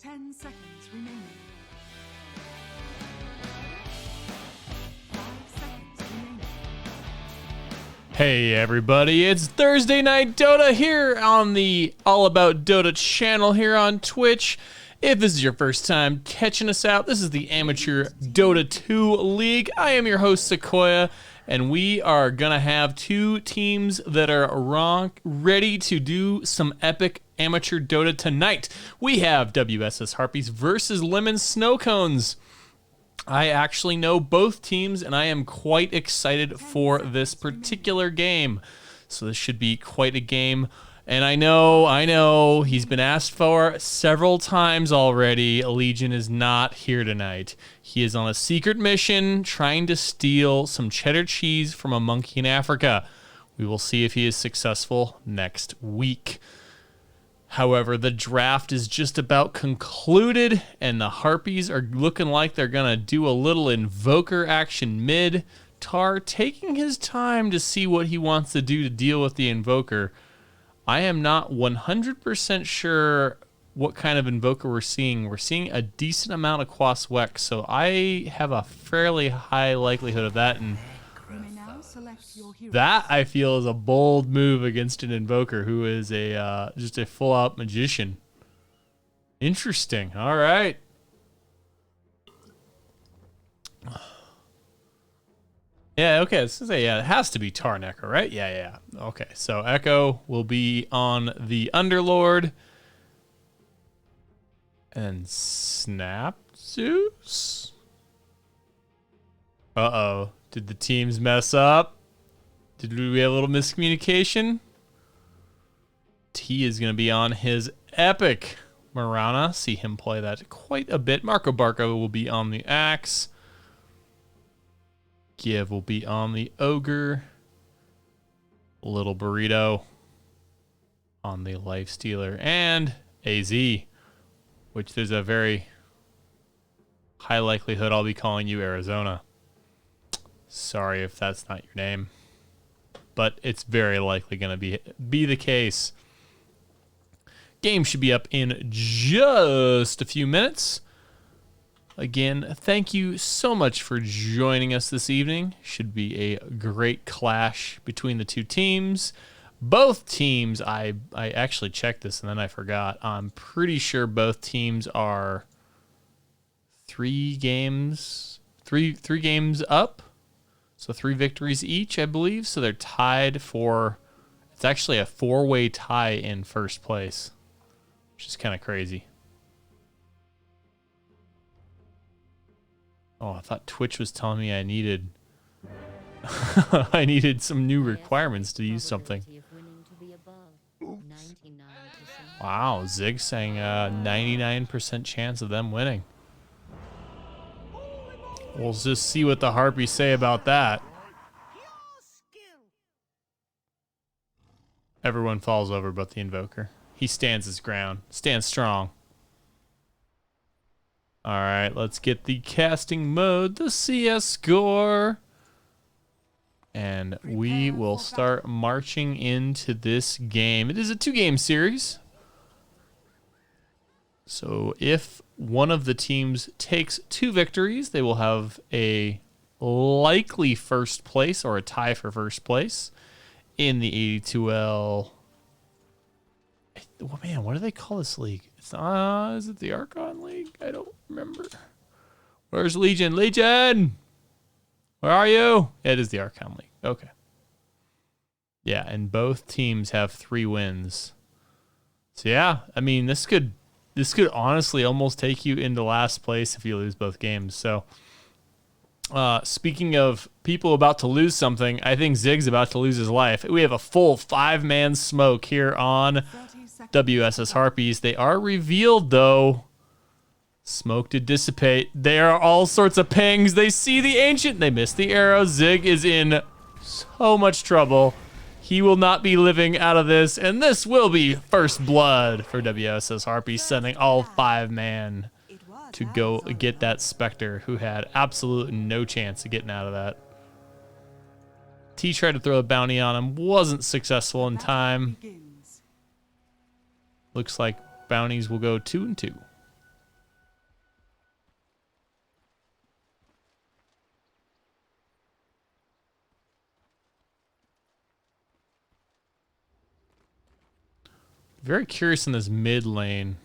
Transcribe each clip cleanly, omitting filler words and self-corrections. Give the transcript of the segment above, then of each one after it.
10 seconds remaining. 5 seconds remaining. Hey everybody, it's Thursday Night Dota here on the All About Dota channel here on Twitch. If this is your first time catching us out, this is the Amateur Dota 2 League. I am your host, Sequoia, and we are gonna have two teams that are ready to do some epic Amateur Dota tonight. We have WSS.Harpies versus Lemon Snow Cones. I actually know both teams, and I am quite excited for this particular game. So this should be quite a game. And I know, he's been asked for several times already. Legion is not here tonight. He is on a secret mission trying to steal some cheddar cheese from a monkey in Africa. We will see if he is successful next week. However, the draft is just about concluded, and the Harpies are looking like they're going to do a little invoker action mid. Tar taking his time to see what he wants to do to deal with the invoker. I am not 100% sure what kind of invoker we're seeing. We're seeing a decent amount of Quas Wex, so I have a fairly high likelihood of that, and that I feel is a bold move against an invoker who is a just a full-out magician. Interesting. All right. Yeah, okay, this is it has to be Tarn-Echo, right? Yeah. Okay, so Echo will be on the Underlord. And Snap Zeus? Uh-oh. Did the teams mess up? Did we have a little miscommunication? T is going to be on his Epic Marana. See him play that quite a bit. Marco Barco will be on the Axe. Give will be on the Ogre. Little Burrito on the Lifestealer. And AZ, which there's a very high likelihood I'll be calling you Arizona. Sorry if that's not your name, but it's very likely going to be the case. Game should be up in just a few minutes. Again, thank you so much for joining us this evening. Should be a great clash between the two teams. Both teams, I actually checked this and then I forgot. I'm pretty sure both teams are three games up. So 3 victories each, I believe. So they're tied for, it's actually a 4-way tie in first place, which is kind of crazy. Oh, I thought Twitch was telling me I needed I needed some new requirements to use something. Wow, Zig saying 99% chance of them winning. We'll just see what the Harpies say about that. Everyone falls over but the Invoker. He stands his ground. Stands strong. Alright, let's get the casting mode, the CS score. And we will start marching into this game. It is a 2-game series. So if one of the teams takes 2 victories, they will have a likely first place or a tie for first place in the AD2L. Oh man, what do they call this league? It's is it the Archon League? I don't remember. Where's Legion? Legion! Where are you? Yeah, it is the Archon League. Okay. Yeah, and both teams have 3 wins. So yeah, I mean this could honestly almost take you into last place if you lose both games. So speaking of people about to lose something, I think Zig's about to lose his life. We have a full 5-man smoke here on WSS.Harpies. They are revealed though. Smoke to dissipate. There are all sorts of pings. They see the Ancient. They miss the arrow. Zig is in so much trouble. He will not be living out of this, and this will be first blood for WSS.Harpies, sending all 5-man to go get that Spectre, who had absolutely no chance of getting out of that. T tried to throw a bounty on him, wasn't successful in time. Looks like bounties will go 2 and 2. Very curious in this mid lane.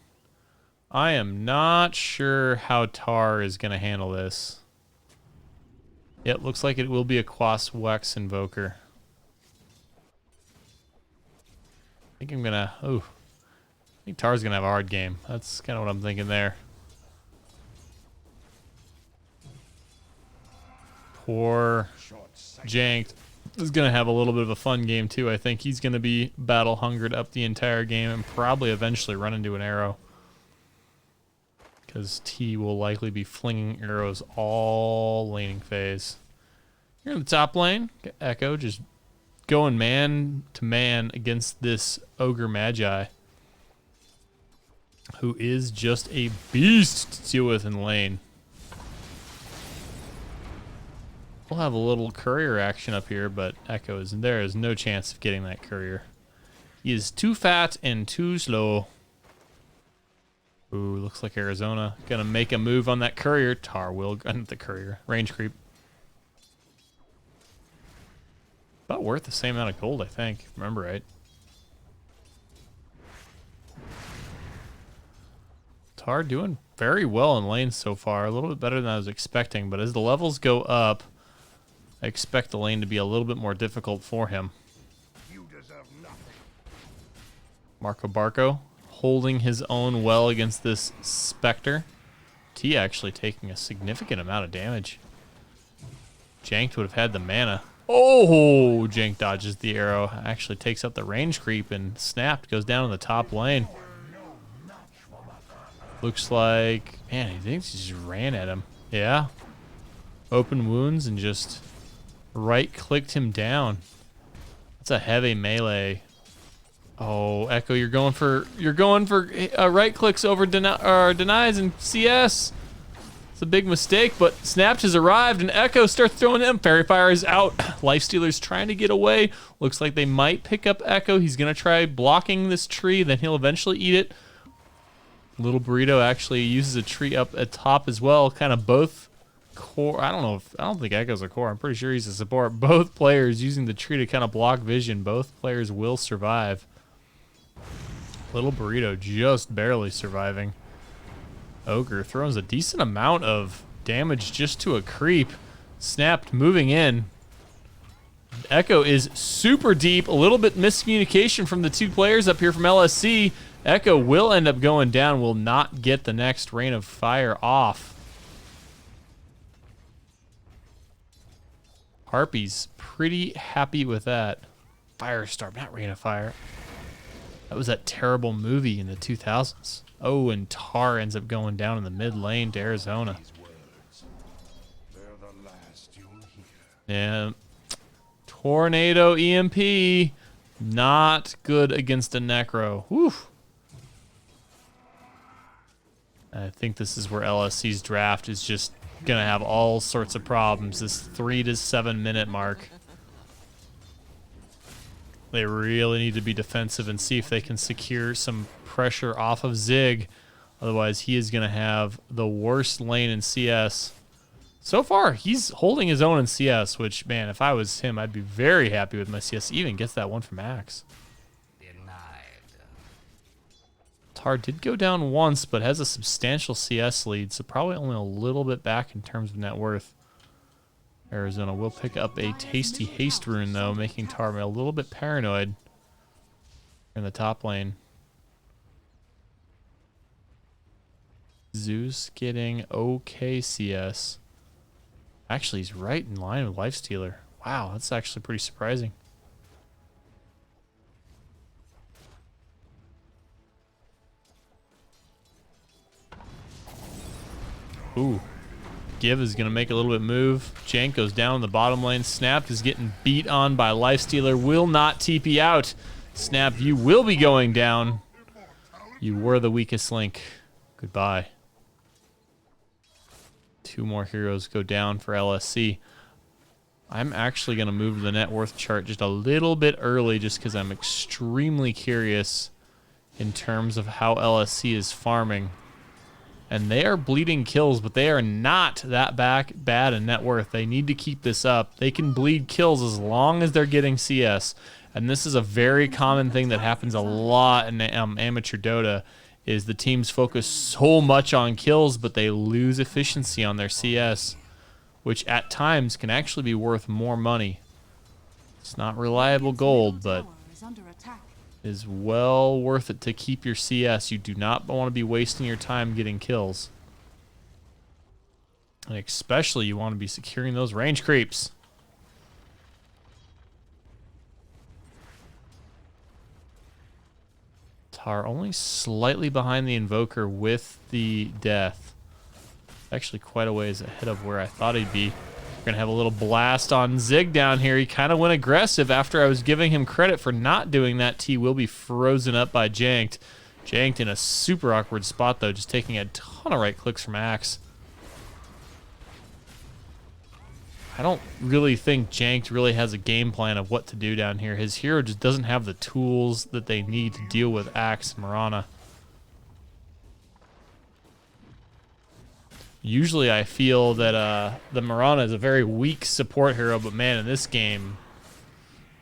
I am not sure how Tar is going to handle this. It looks like it will be a Quas Wex Invoker. I think I'm going to... Oh. I think Tar's going to have a hard game. That's kind of what I'm thinking there. Poor Janked is going to have a little bit of a fun game too. I think he's going to be battle hungered up the entire game and probably eventually run into an arrow. Because T will likely be flinging arrows all laning phase. Here in the top lane, Echo just going man to man against this Ogre Magi, who is just a beast to deal with in lane. We'll have a little courier action up here, but Echo is there is no chance of getting that courier. He is too fat and too slow. Ooh, looks like Arizona gonna make a move on that courier. Tar will gun the courier. Range creep. About worth the same amount of gold, I think, if I remember right. Tar doing very well in lane so far. A little bit better than I was expecting, but as the levels go up, I expect the lane to be a little bit more difficult for him. You deserve nothing. Marco Barco holding his own well against this Spectre. T actually taking a significant amount of damage. Janked would have had the mana. Oh, Jank dodges the arrow. Actually takes out the range creep and snapped. Goes down in the top lane. Looks like, man, he thinks he just ran at him. Yeah. Open wounds and just right-clicked him down. That's a heavy melee. Oh, Echo, you're going for right clicks over denies and CS. It's a big mistake, but Snapped has arrived and Echo starts throwing him. Fairy Fire is out. Lifestealer's trying to get away. Looks like they might pick up Echo. He's gonna try blocking this tree, then he'll eventually eat it. Little Burrito actually uses a tree up at top as well. Kind of both core. I don't think Echo's a core. I'm pretty sure he's a support. Both players using the tree to kind of block vision. Both players will survive. Little Burrito just barely surviving. Ogre throws a decent amount of damage just to a creep. Snapped moving in. Echo is super deep. A little bit miscommunication from the two players up here from LSC. Echo will end up going down. Will not get the next Rain of Fire off. Harpies pretty happy with that. Firestorm, not Rain of Fire. That was that terrible movie in the 2000s. Oh, and Tar ends up going down in the mid lane to Arizona. They're the last you'll hear. Yeah. Tornado EMP. Not good against a Necro. Whew. I think this is where LSC's draft is just going to have all sorts of problems. This 3 to 7 minute mark. They really need to be defensive and see if they can secure some pressure off of Zig. Otherwise, he is going to have the worst lane in CS. So far, he's holding his own in CS, which, man, if I was him, I'd be very happy with my CS. Even gets that one from Max. Tar did go down once, but has a substantial CS lead, so probably only a little bit back in terms of net worth. Arizona will pick up a tasty haste rune, though, making Tar a little bit paranoid in the top lane. Zeus getting okay CS. Actually, he's right in line with Lifestealer. Wow, that's actually pretty surprising. Ooh. Give is going to make a little bit move. Jank goes down in the bottom lane. Snapped is getting beat on by Lifestealer. Will not TP out. Snap, you will be going down. You were the weakest link. Goodbye. 2 more heroes go down for LSC. I'm actually going to move the net worth chart just a little bit early just because I'm extremely curious in terms of how LSC is farming. And they are bleeding kills, but they are not that bad in net worth. They need to keep this up. They can bleed kills as long as they're getting CS. And this is a very common thing that happens a lot in amateur Dota, is the teams focus so much on kills, but they lose efficiency on their CS, which at times can actually be worth more money. It's not reliable gold, but is well worth it to keep your CS. You do not want to be wasting your time getting kills. And especially you want to be securing those range creeps. Tar only slightly behind the Invoker with the death. Actually quite a ways ahead of where I thought he'd be. We're gonna have a little blast on Zig down here. He kind of went aggressive after I was giving him credit for not doing that. T will be frozen up by Janked. Janked in a super awkward spot though, just taking a ton of right clicks from Axe. I don't really think Janked really has a game plan of what to do down here. His hero just doesn't have the tools that they need to deal with Axe and Mirana. Usually I feel that the Mirana is a very weak support hero, but man, in this game,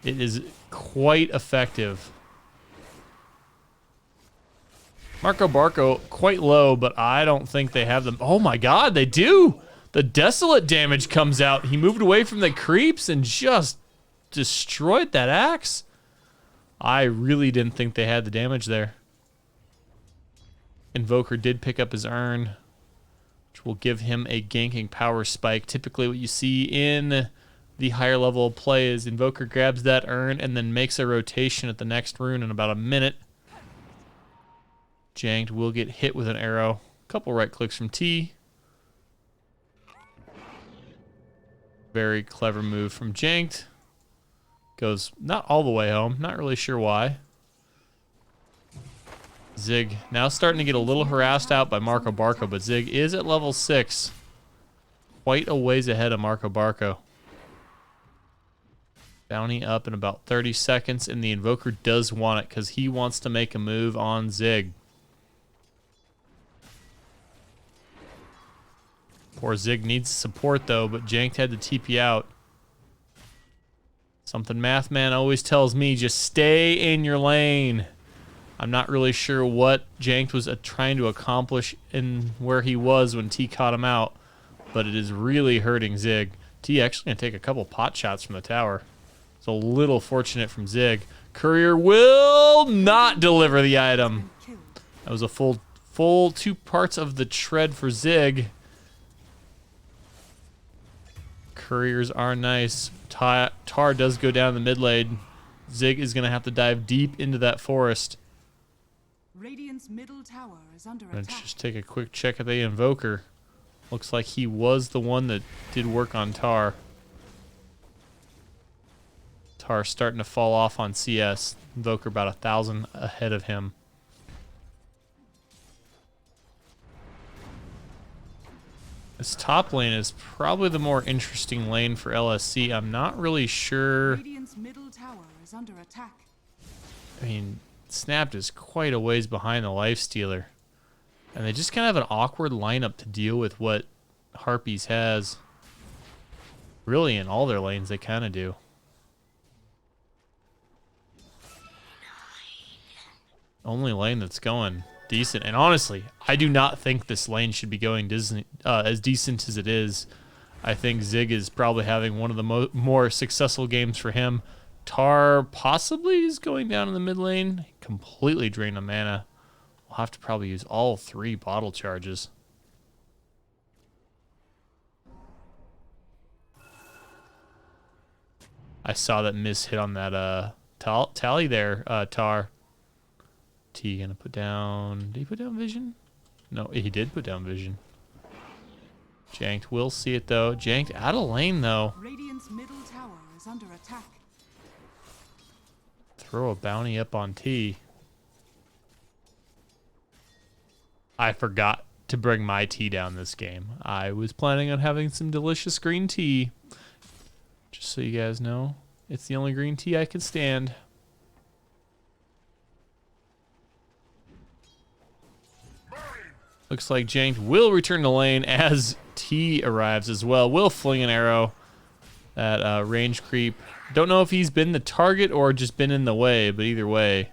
it is quite effective. Marco Barco, quite low, but I don't think they have them. Oh my god, they do! The Desolate damage comes out. He moved away from the creeps and just destroyed that Axe. I really didn't think they had the damage there. Invoker did pick up his urn, which will give him a ganking power spike. Typically what you see in the higher level of play is Invoker grabs that urn and then makes a rotation at the next rune in about a minute. Janked will get hit with an arrow. Couple right clicks from T. Very clever move from Janked. Goes not all the way home. Not really sure why. Zig now starting to get a little harassed out by Marco Barco, but Zig is at level 6. Quite a ways ahead of Marco Barco. Bounty up in about 30 seconds, and the Invoker does want it because he wants to make a move on Zig. Poor Zig needs support though, but Janked had to TP out. Something Mathman always tells me, just stay in your lane. I'm not really sure what Janked was trying to accomplish in where he was when T caught him out, but it is really hurting Zig. T actually gonna take a couple pot shots from the tower. It's a little fortunate from Zig. Courier will not deliver the item. That was a full 2 parts of the tread for Zig. Couriers are nice. Tar does go down the mid lane. Zig is going to have to dive deep into that forest. Radiant's middle tower is under Let's attack. just take a quick check at the Invoker. Looks like he was the one that did work on Tar. Tar starting to fall off on CS. Invoker about 1,000 ahead of him. This top lane is probably the more interesting lane for LSC. I'm not really sure. Radiant's middle tower is under attack. I mean, Snapped is quite a ways behind the Lifestealer. And they just kind of have an awkward lineup to deal with what Harpies has. Really, in all their lanes, they kind of do. Only lane that's going decent. And honestly, I do not think this lane should be going as decent as it is. I think Zig is probably having one of the more successful games for him. Tar possibly is going down in the mid lane. Completely drained of mana. We'll have to probably use all 3 bottle charges. I saw that miss hit on that tally there, Tar. T gonna put down... Did he put down vision? No, he did put down vision. Janked will see it though. Janked out of lane though. Radiant's middle tower is under attack. Throw a bounty up on T. I forgot to bring my tea down this game. I was planning on having some delicious green tea. Just so you guys know, it's the only green tea I can stand. Looks like Jank will return to lane as T arrives as well. Will fling an arrow at range creep. Don't know if he's been the target or just been in the way, but either way,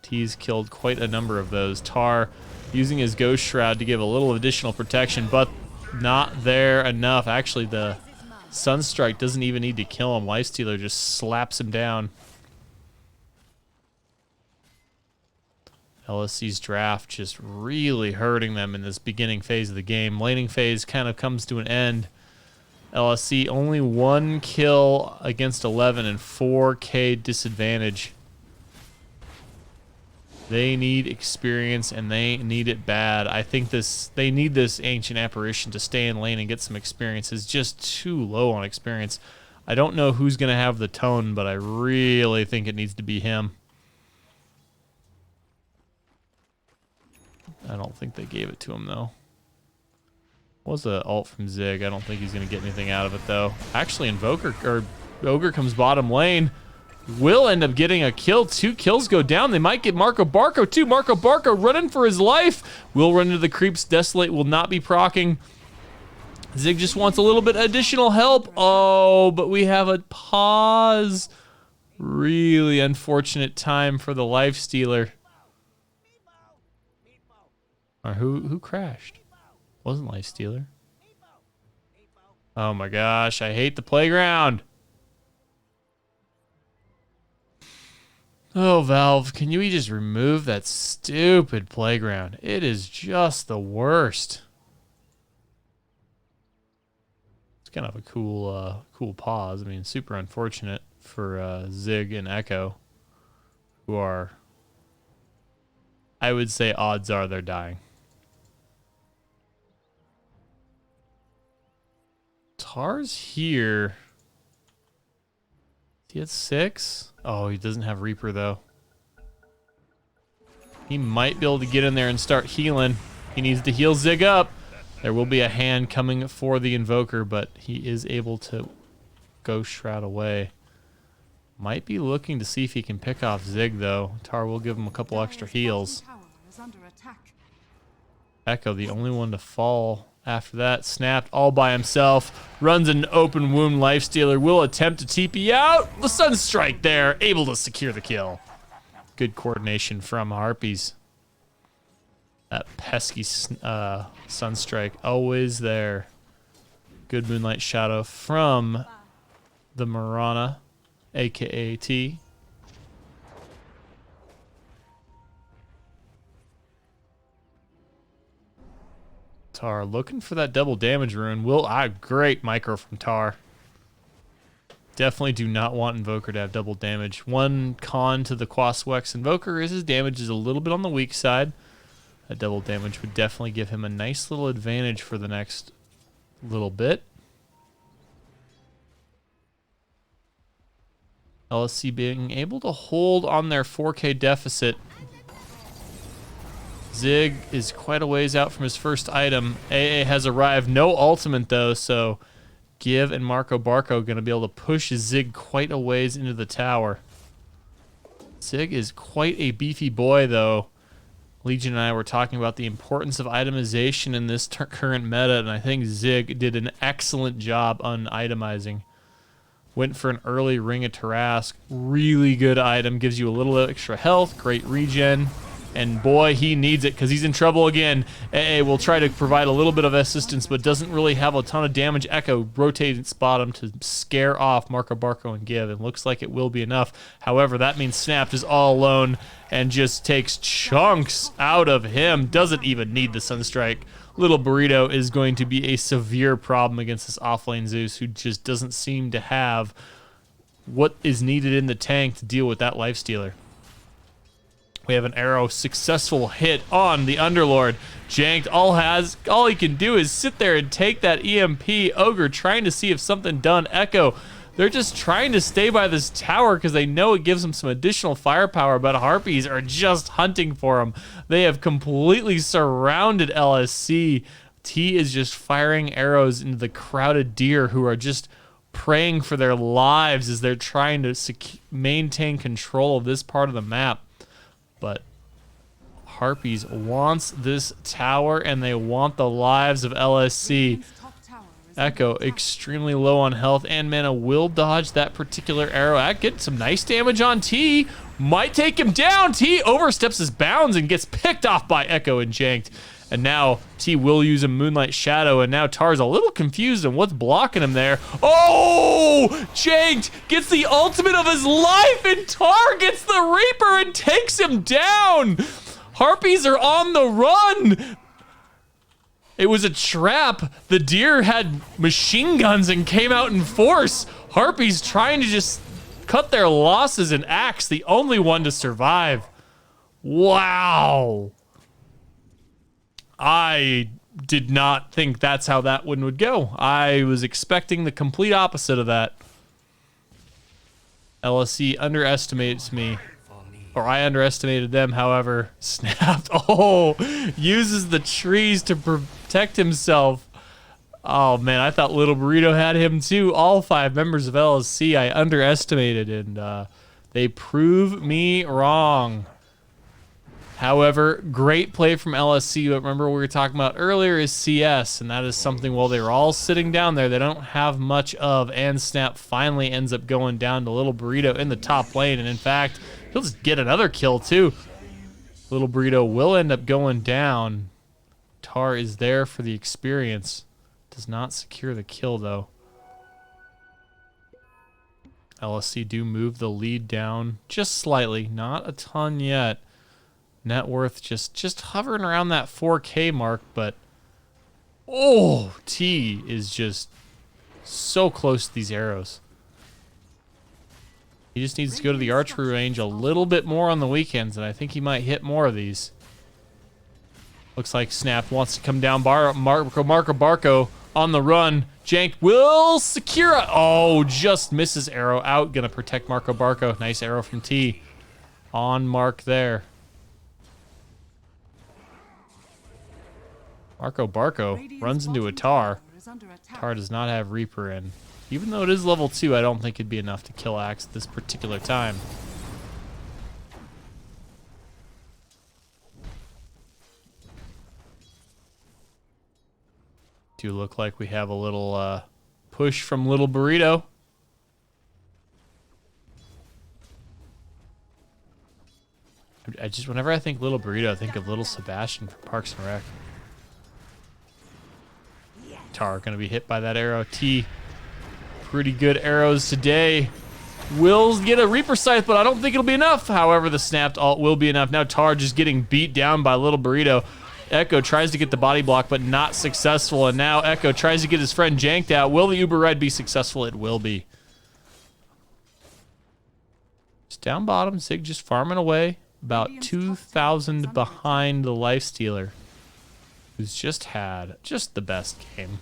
T's killed quite a number of those. Tar using his Ghost Shroud to give a little additional protection, but not there enough. Actually, the Sunstrike doesn't even need to kill him. Lifestealer just slaps him down. LSC's draft just really hurting them in this beginning phase of the game. Laning phase kind of comes to an end. LSC only 1 kill against 11 and 4K disadvantage. They need experience and they need it bad. I think they need this Ancient Apparition to stay in lane and get some experience. It's just too low on experience. I don't know who's going to have the tone, but I really think it needs to be him. I don't think they gave it to him, though. Was a ult from Zig. I don't think he's going to get anything out of it, though. Actually, Invoker, or Ogre comes bottom lane. Will end up getting a kill. 2 kills go down. They might get Marco Barco, too. Marco Barco running for his life. Will run into the creeps. Desolate will not be proccing. Zig just wants a little bit additional help. Oh, but we have a pause. Really unfortunate time for the Lifestealer. Or who crashed? Wasn't Lifestealer. Oh my gosh, I hate the playground. Oh, Valve, can you just remove that stupid playground? It is just the worst. It's kind of a cool pause. I mean, super unfortunate for Zig and Echo, who are, I would say odds are they're dying. Tar's here. Is he at 6? Oh, he doesn't have Reaper, though. He might be able to get in there and start healing. He needs to heal Zig up. There will be a hand coming for the Invoker, but he is able to Ghost Shroud away. Might be looking to see if he can pick off Zig, though. Tar will give him a couple extra heals. Echo, the only one to fall after that. Snapped all by himself. Runs an open wound. Lifestealer will attempt to TP out. The Sunstrike there, able to secure the kill. Good coordination from Harpies. That pesky Sunstrike, always there. Good Moonlight Shadow from the Mirana, aka T. Tar looking for that double damage rune. Great micro from Tar. Definitely do not want Invoker to have double damage. One con to the Quaswex Invoker is his damage is a little bit on the weak side. That double damage would definitely give him a nice little advantage for the next little bit. LSC being able to hold on their 4K deficit. Zig is quite a ways out from his first item. AA has arrived. No ultimate, though, so Give and Marco Barco going to be able to push Zig quite a ways into the tower. Zig is quite a beefy boy, though. Legion and I were talking about the importance of itemization in this current meta, and I think Zig did an excellent job on itemizing. Went for an early Ring of Tarrasque. Really good item. Gives you a little extra health. Great regen. And boy, he needs it because he's in trouble again. AA will try to provide a little bit of assistance, but doesn't really have a ton of damage. Echo rotates bottom to scare off Marco Barco and Give. And looks like it will be enough. However, that means Snapped is all alone and just takes chunks out of him. Doesn't even need the Sunstrike. Little Burrito is going to be a severe problem against this offlane Zeus, who just doesn't seem to have what is needed in the tank to deal with that Lifestealer. We have an arrow successful hit on the Underlord. Janked all he can do is sit there and take that EMP. Ogre trying to see if something done. Echo, they're just trying to stay by this tower because they know it gives them some additional firepower, but Harpies are just hunting for them. They have completely surrounded LSC. T is just firing arrows into the crowded deer who are just praying for their lives as they're trying to maintain control of this part of the map. But Harpies wants this tower, and they want the lives of LSC. Radiant's top tower is Echo under attack. extremely low on health and mana, will dodge that particular arrow. That gets some nice damage on T. Might take him down. T oversteps his bounds and gets picked off by Echo and janked. And now T will use a Moonlight Shadow, and now Tar's a little confused on what's blocking him there. Oh! Janked gets the ultimate of his life, and Tar gets the Reaper and takes him down. Harpies are on the run. It was a trap. The deer had machine guns and came out in force. Harpies trying to just cut their losses, and Axe the only one to survive. Wow. I did not think that's how that one would go. I was expecting the complete opposite of that. LSC underestimates me. Or I underestimated them, however. Snapped. Oh, uses the trees to protect himself. Oh, man, I thought Little Burrito had him too. All 5 members of LSC I underestimated, and they prove me wrong. However, great play from LSC. But remember what we were talking about earlier is CS, and that is something, while they were all sitting down there, they don't have much of, and Snap finally ends up going down to Little Burrito in the top lane, and in fact, he'll just get another kill too. Little Burrito will end up going down. Tar is there for the experience. Does not secure the kill though. LSC do move the lead down just slightly, not a ton yet. Net worth just hovering around that 4K mark, but oh, T is just so close to these arrows. He just needs to go to the archery range a little bit more on the weekends, and I think he might hit more of these. Looks like Snap wants to come down. Marco Barco on the run. Jank will secure it. Oh, just misses arrow out. Gonna protect Marco Barco. Nice arrow from T. On mark there. Marco Barco Radiant's runs into a bottom Tar. tower is under attack. Tar does not have Reaper in. Even though it is level 2, I don't think it'd be enough to kill Axe at this particular time. Do look like we have a little push from Little Burrito. Whenever I think Little Burrito, I think of Little Sebastian from Parks and Rec. Tar gonna be hit by that arrow. T, pretty good arrows today. Will get a Reaper Scythe, but I don't think it'll be enough. However, the snapped ult will be enough. Now Tar just getting beat down by Little Burrito. Echo tries to get the body block, but not successful. And now Echo tries to get his friend janked out. Will the Uber Ride be successful? It will be. Just down bottom, Zig just farming away. About 2,000 behind the Lifestealer, who's just had the best game.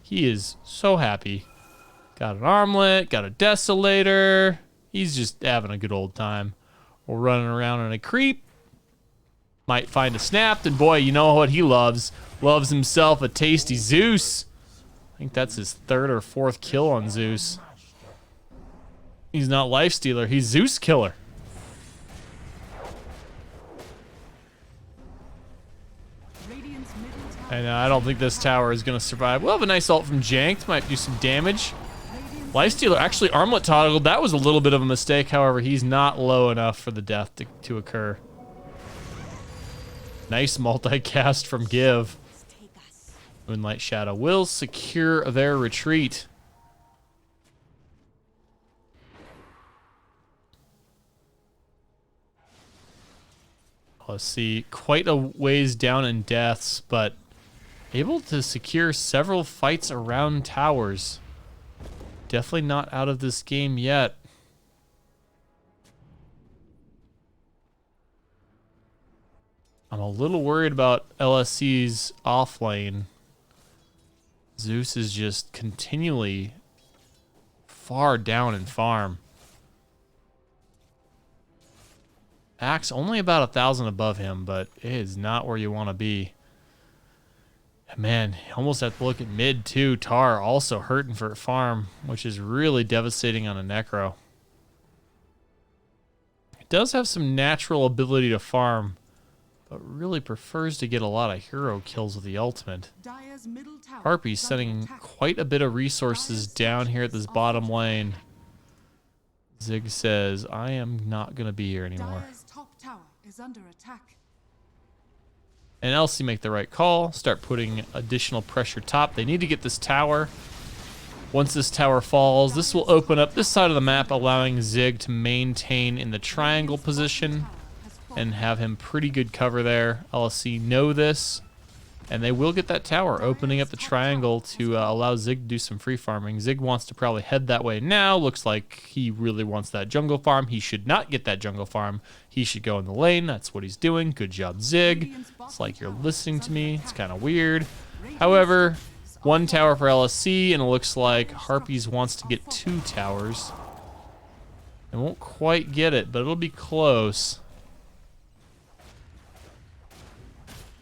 He is so happy. Got an armlet, got a desolator. He's just having a good old time. We're running around in a creep. Might find a snapped, and boy, you know what he loves. Loves himself a tasty Zeus. I think that's his 3rd or 4th kill on Zeus. He's not Lifestealer, he's Zeus Killer. Radiant's middle tower And I don't think this tower is going to survive. We'll have a nice ult from Janked. Might do some damage. Lifestealer actually armlet toggled. That was a little bit of a mistake. However, he's not low enough for the death to occur. Nice multicast from Give. Moonlight Shadow will secure their retreat. Let's see. Quite a ways down in deaths, but able to secure several fights around towers. Definitely not out of this game yet. I'm a little worried about LSC's off lane. Zeus is just continually far down in farm. Axe only about 1,000 above him, but it is not where you want to be. Man, you almost have to look at mid too. Tar also hurting for a farm, which is really devastating on a Necro. It does have some natural ability to farm. but really prefers to get a lot of hero kills with the ultimate. Dire's middle tower Harpies is under sending attack. quite a bit of resources down here at this bottom lane. Zig says, I am not going to be here anymore. Dire's top tower is under attack. And Elsie make the right call. Start putting additional pressure top. They need to get this tower. Once this tower falls, this will open up this side of the map, allowing Zig to maintain in the triangle position and have him pretty good cover there. LSC know this, and they will get that tower, opening up the triangle to allow Zig to do some free farming. Zig wants to probably head that way now. Looks like he really wants that jungle farm. He should not get that jungle farm. He should go in the lane. That's what he's doing. Good job, Zig. It's like you're listening to me. It's kind of weird. However, one tower for LSC, and it looks like Harpies wants to get 2 towers. They won't quite get it, but it'll be close.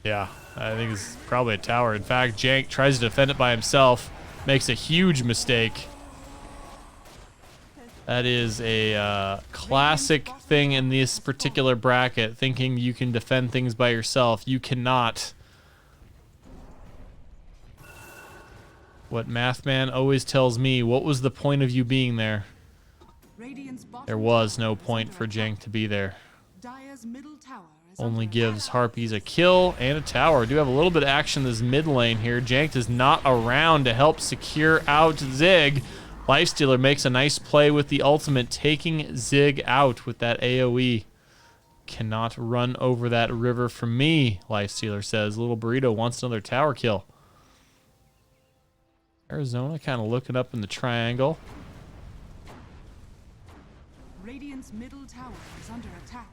Yeah, I think it's probably a tower. In fact, Jank tries to defend it by himself, makes a huge mistake. That is a classic thing in this particular bracket, thinking you can defend things by yourself. You cannot. What Mathman always tells me, what was the point of you being there? There was no point for Jank to be there. Dire's middle tower is Only under gives attack. Harpies a kill and a tower. Do have a little bit of action in this mid lane here. Jank is not around to help secure out Zig. Lifestealer makes a nice play with the ultimate, taking Zig out with that AoE. Cannot run over that river from me, Lifestealer says. Little Burrito wants another tower kill. Arizona kind of looking up in the triangle. Radiant's middle tower is under attack.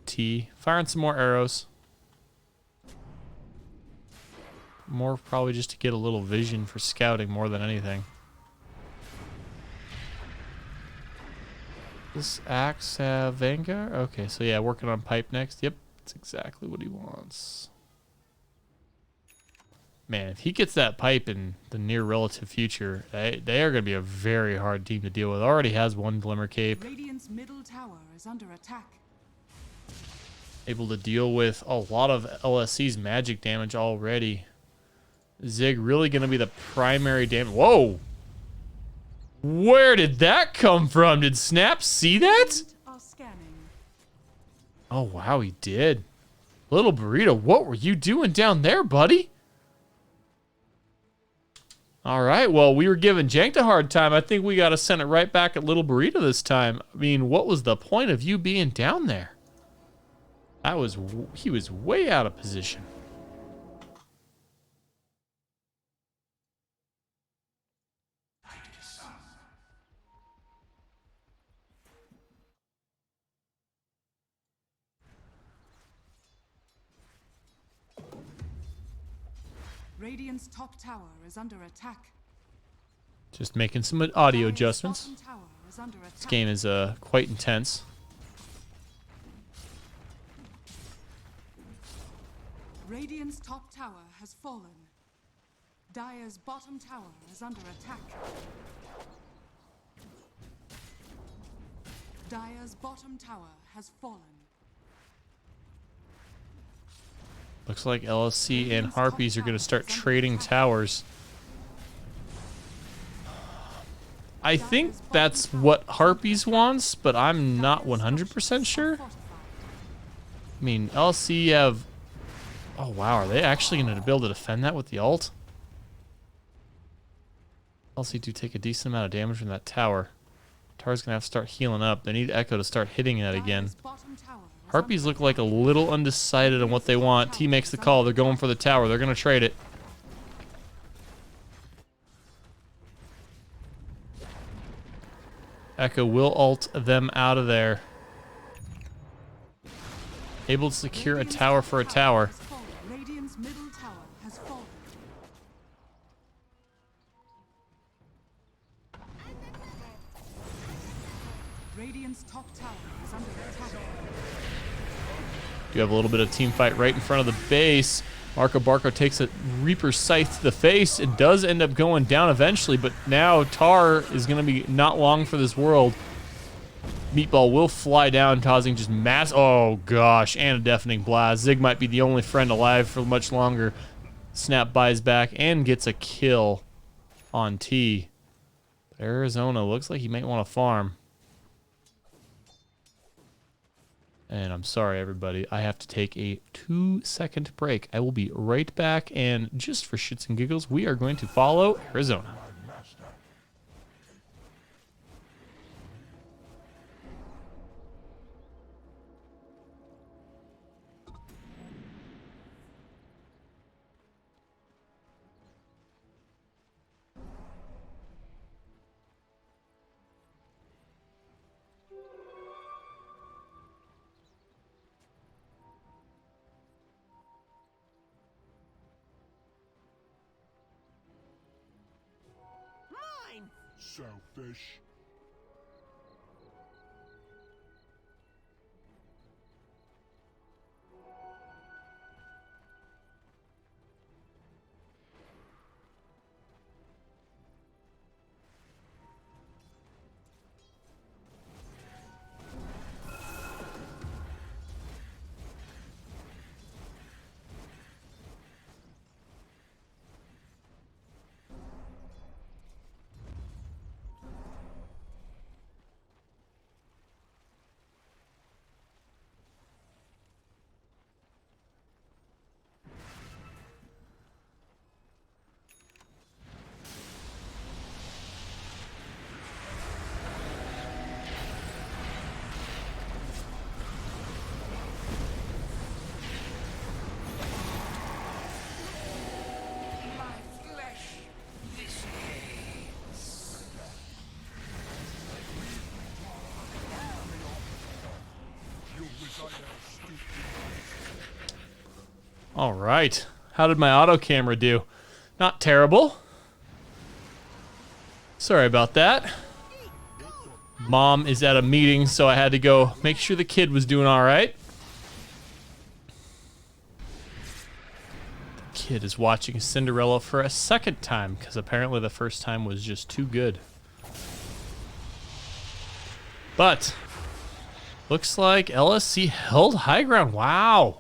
T. Firing some more arrows. More probably just to get a little vision for scouting more than anything. Does Axe have Vanguard? Okay, so yeah, working on pipe next. Yep, that's exactly what he wants. Man, if he gets that pipe in the near relative future, they are going to be a very hard team to deal with. Already has 1 Glimmer Cape. Radiant's middle tower is under attack. Able to deal with a lot of LSC's magic damage already. Zig really going to be the primary damage. Whoa! Where did that come from? Did Snap see that? Are scanning. Oh, wow, he did. Little Burrito, what were you doing down there, buddy? All right, well, we were giving Jank a hard time. I think we got to send it right back at Little Burrito this time. I mean, what was the point of you being down there? He was way out of position. Radiant's top tower is under attack. Just making some audio Dire's adjustments. bottom tower is under attack. This game is quite intense. Radiant's top tower has fallen. Dire's bottom tower is under attack. Dire's bottom tower has fallen. Looks like LSC and Harpies are going to start trading towers. I think that's what Harpies wants, but I'm not 100% sure. I mean, LSC have... Oh, wow. Are they actually going to be able to defend that with the ult? LSC do take a decent amount of damage from that tower. Tower's going to have to start healing up. They need Echo to start hitting that again. Dire's bottom tower is Harpies under look like a little undecided on what they want. T makes the call. They're going for the tower. They're going to trade it. Echo will ult them out of there. Able to secure a tower for a tower. has fallen. Radiant's middle tower has fallen. Radiant's top tower is under attack. You have a little bit of team fight right in front of the base. Marco Barco takes a Reaper Scythe to the face. It does end up going down eventually, but now Tar is going to be not long for this world. Meatball will fly down, causing just mass... Oh, gosh, and a deafening blast. Zig might be the only friend alive for much longer. Snap buys back and gets a kill on T. Arizona looks like he might want to farm. And I'm sorry, everybody. I have to take a 2-second break. I will be right back, and just for shits and giggles, we are going to follow Arizona. Selfish. All right. How did my auto camera do? Not terrible. Sorry about that. Mom is at a meeting, so I had to go make sure the kid was doing all right. The kid is watching Cinderella for a second time because apparently the first time was just too good. But looks like LSC held high ground. Wow.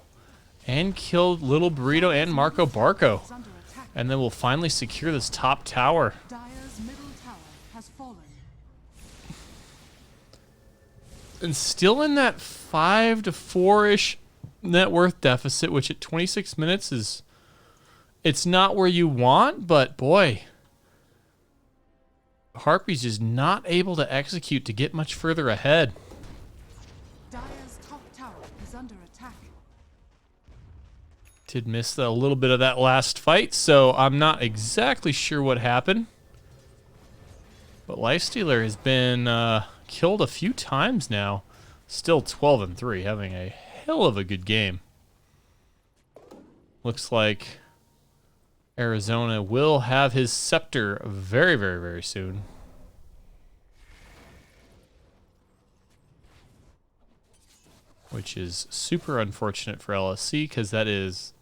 And killed Little Burrito and Marco Barco. Is under attack. And then we'll finally secure this top tower. Dire's middle tower has fallen. And still in that 5 to 4-ish net worth deficit, which at 26 minutes is... It's not where you want, but boy... Harpies is not able to execute to get much further ahead. Dire's top tower is under attack. Did miss a little bit of that last fight, so I'm not exactly sure what happened. But Lifestealer has been killed a few times now. Still 12-3, having a hell of a good game. Looks like Arizona will have his scepter very, very, very soon. Which is super unfortunate for LSC, because that is...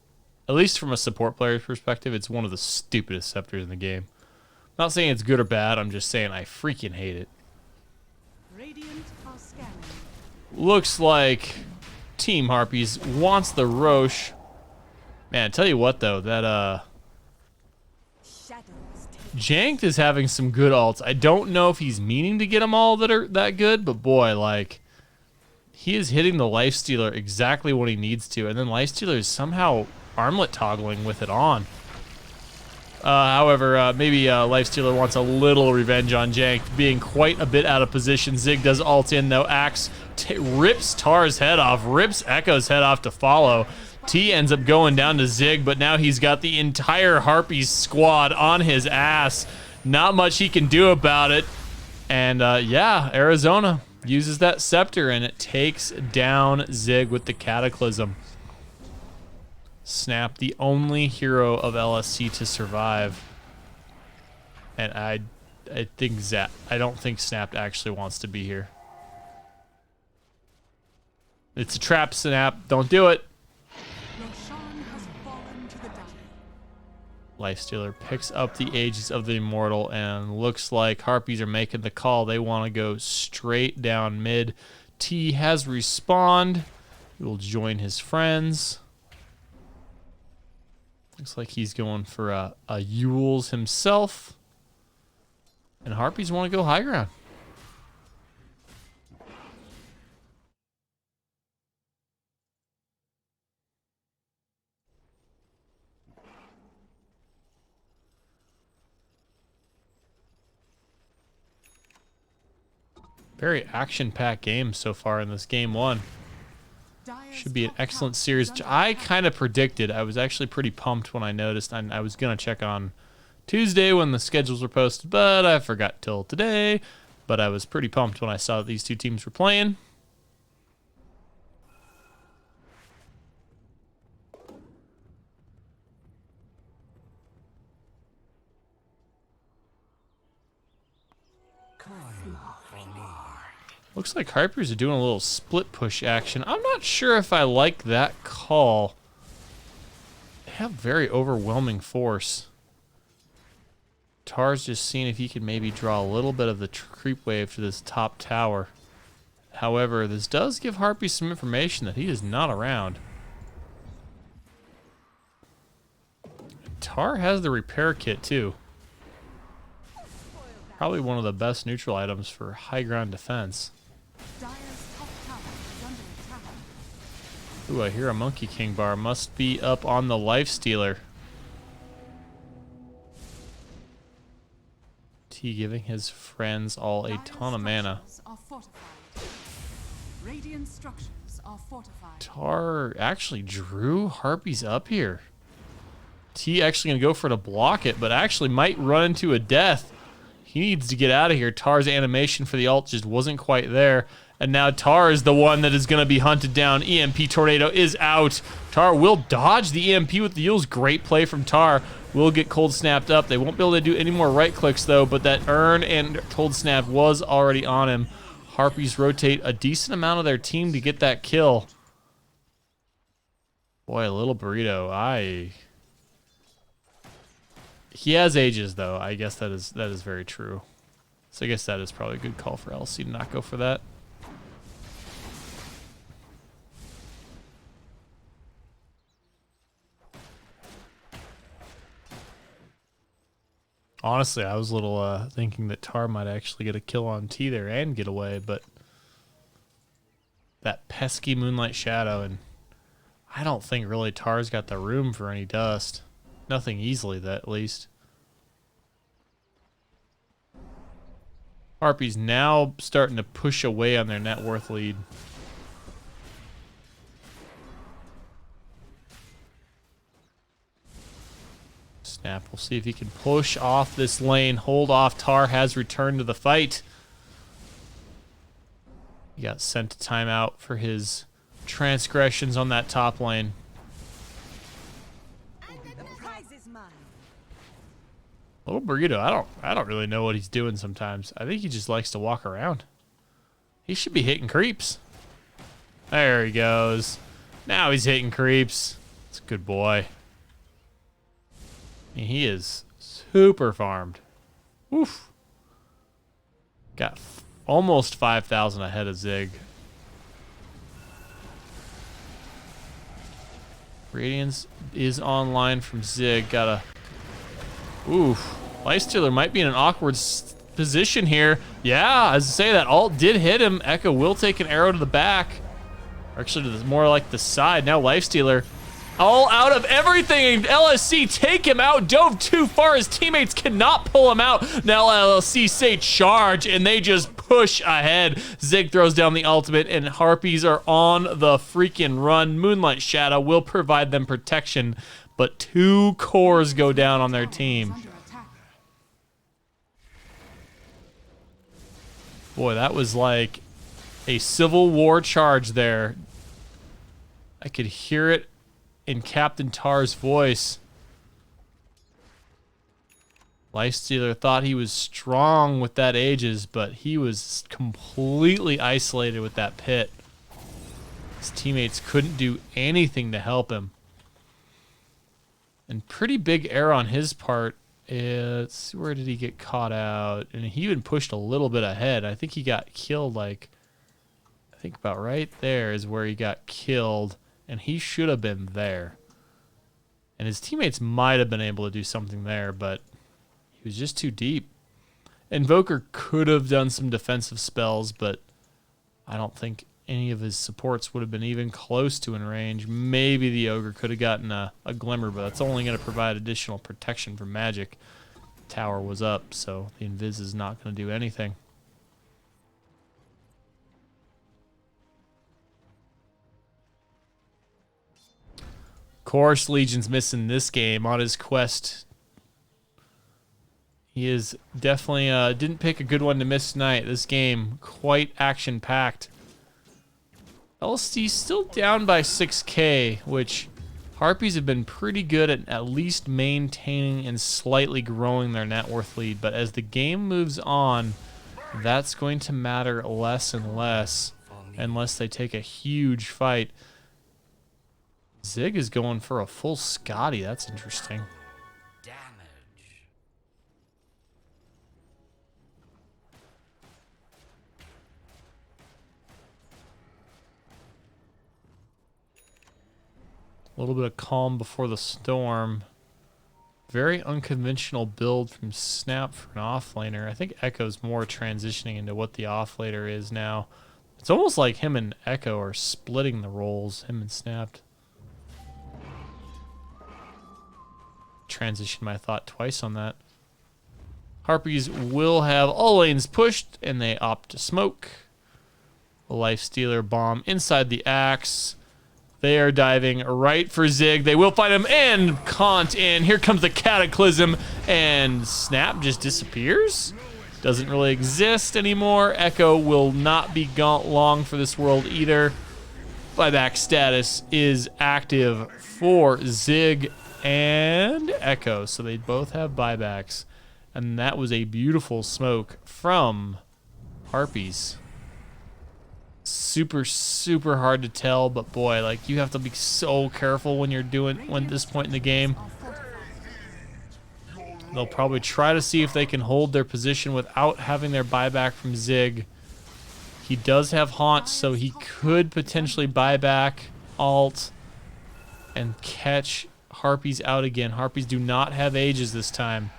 At least from a support player's perspective, it's one of the stupidest scepters in the game. I'm not saying it's good or bad, I'm just saying I freaking hate it. Radiant are scanning. Looks like Team Harpies wants the Roche. Man, I tell you what though, that Janked is having some good ults. I don't know if he's meaning to get them all that are that good, but boy, like, he is hitting the Lifestealer exactly when he needs to, and then Lifestealer is somehow armlet toggling with it on. However, maybe Lifestealer wants a little revenge on Jank, being quite a bit out of position. Zig does ult in, though. Axe rips Tar's head off, rips Echo's head off to follow. T ends up going down to Zig, but now he's got the entire Harpies squad on his ass. Not much he can do about it. And yeah, Arizona uses that scepter, and it takes down Zig with the Cataclysm. Snap, the only hero of LSC to survive. And I think I don't think Snap actually wants to be here. It's a trap, Snap. Don't do it. Roshan has fallen to the Dire. Lifestealer picks up the Aegis of the Immortal, and looks like Harpies are making the call. They want to go straight down mid. T has respawned. He will join his friends. Looks like he's going for a Yules himself. And Harpies want to go high ground. Very action-packed game so far in this game one. Should be an excellent series. I kind of predicted. I was actually pretty pumped when I noticed. I was going to check on Tuesday when the schedules were posted, but I forgot till today. But I was pretty pumped when I saw that these two teams were playing. Looks like Harpies are doing a little split push action. I'm not sure if I like that call. They have very overwhelming force. Tar's just seeing if he can maybe draw a little bit of the creep wave to this top tower. However, this does give Harpies some information that he is not around. Tar has the repair kit too. Probably one of the best neutral items for high ground defense. Ooh, I hear a Monkey King bar. Must be up on the Lifestealer. T giving his friends all a ton of mana. Tar actually drew Harpies up here. T actually gonna go for it to block it, but actually might run into a death. He needs to get out of here. Tar's animation for the ult just wasn't quite there. And now Tar is the one that is going to be hunted down. EMP Tornado is out. Tar will dodge the EMP with the Yules. Great play from Tar. Will get cold snapped up. They won't be able to do any more right clicks though, but that Urn and cold snap was already on him. Harpies rotate a decent amount of their team to get that kill. Boy, a little burrito. He has Aegis though. I guess that is very true. So I guess that is probably a good call for LC to not go for that. Honestly, I was a little thinking that Tar might actually get a kill on T there and get away, but that pesky Moonlight Shadow, and I don't think really Tar's got the room for any dust. Nothing easily, that at least. Harpies now starting to push away on their net worth lead. Snap, we'll see if he can push off this lane, hold off. Tar has returned to the fight. He got sent to timeout for his transgressions on that top lane. Little burrito, I don't really know what he's doing sometimes. I think he just likes to walk around. He should be hitting creeps. There he goes. Now he's hitting creeps. It's a good boy. I mean, he is super farmed. Oof. Got almost 5,000 ahead of Zig. Radiance is online from Zig. Got a... Oof. Lifestealer might be in an awkward position here. Yeah, as I say, that ult did hit him. Echo will take an arrow to the back. Or actually, to the, more like the side. Now Lifestealer all out of everything. LSC take him out. Dove too far. His teammates cannot pull him out. Now LSC say charge, and they just push ahead. Zig throws down the ultimate, and Harpies are on the freaking run. Moonlight Shadow will provide them protection, but 2 cores go down on their team. Boy, that was like a Civil War charge there. I could hear it in Captain Tar's voice. Lifestealer thought he was strong with that Aegis, but he was completely isolated with that pit. His teammates couldn't do anything to help him. And pretty big error on his part. Let's see, where did he get caught out? And he even pushed a little bit ahead. I think he got killed, like, I think about right there is where he got killed. And he should have been there. And his teammates might have been able to do something there, but he was just too deep. Invoker could have done some defensive spells, but I don't think any of his supports would have been even close to in range. Maybe the Ogre could have gotten a Glimmer, but that's only going to provide additional protection from magic. Tower was up, so the Invis is not going to do anything. Of course, Legion's missing this game on his quest. He is definitely didn't pick a good one to miss tonight. This game, quite action-packed. LSD still down by 6K, which Harpies have been pretty good at least maintaining and slightly growing their net worth lead. But as the game moves on, that's going to matter less and less unless they take a huge fight. Zig is going for a full Scotty. That's interesting. A little bit of calm before the storm. Very unconventional build from Snap for an offlaner. I think Echo's more transitioning into what the offlaner is now. It's almost like him and Echo are splitting the roles, him and Snapped. Transition my thought twice on that. Harpies will have all lanes pushed, and they opt to smoke. The Lifestealer bomb inside the axe. They are diving right for Zig. They will find him, and Kant in. Here comes the Cataclysm, and Snap just disappears. Doesn't really exist anymore. Echo will not be gone long for this world either. Buyback status is active for Zig and Echo, so they both have buybacks. And that was a beautiful smoke from Harpies. Super, super hard to tell, but boy, like, you have to be so careful when you're this point in the game. They'll probably try to see if they can hold their position without having their buyback from Zig. He does have Haunt, so he could potentially buy back alt and catch Harpies out again. Harpies do not have ages this time.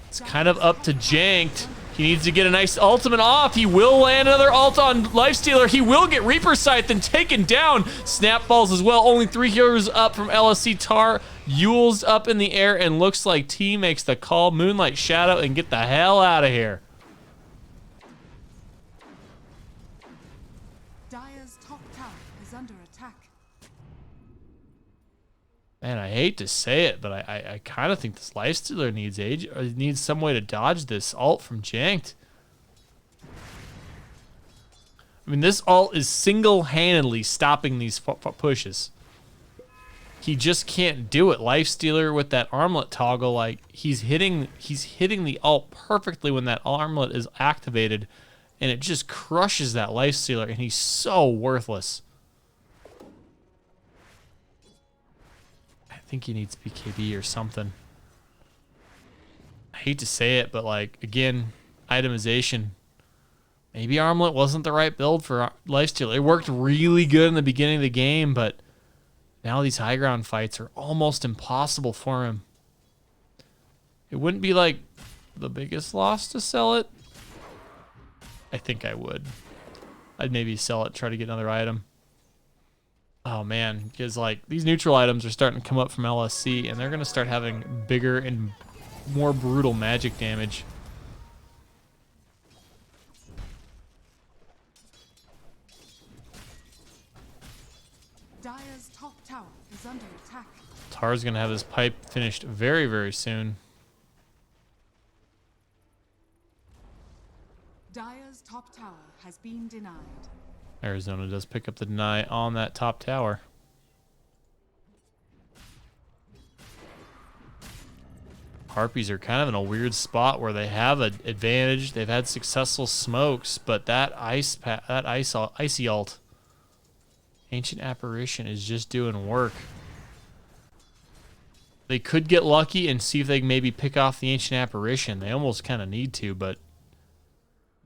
It's kind of up to Janked. He needs to get a nice ultimate off. He will land another ult on Lifestealer. He will get Reaper Scythe and taken down. Snap falls as well. Only 3 heroes up from LSC. Tar Yule's up in the air, and looks like T makes the call. Moonlight Shadow and get the hell out of here. Dire's top tower is under attack. Man, I hate to say it, but I kind of think this Lifestealer needs some way to dodge this ult from Janked. I mean, this ult is single-handedly stopping these pushes. He just can't do it. Lifestealer with that armlet toggle, like, he's hitting the ult perfectly when that armlet is activated, and it just crushes that Lifestealer, and he's so worthless. I think he needs BKB or something. I hate to say it, but, like, again, itemization. Maybe Armlet wasn't the right build for Lifesteal. It worked really good in the beginning of the game, but now these high ground fights are almost impossible for him. It wouldn't be, like, the biggest loss to sell it. I think I would. I'd maybe sell it, try to get another item. Oh man, because like these neutral items are starting to come up from LSC, and they're going to start having bigger and more brutal magic damage. Dire's top tower is under attack. Tar's going to have his pipe finished very, very soon. Dire's top tower has been denied. Arizona does pick up the deny on that top tower. Harpies are kind of in a weird spot where they have an advantage. They've had successful smokes, but that icy ult, Ancient Apparition, is just doing work. They could get lucky and see if they can maybe pick off the Ancient Apparition. They almost kind of need to, but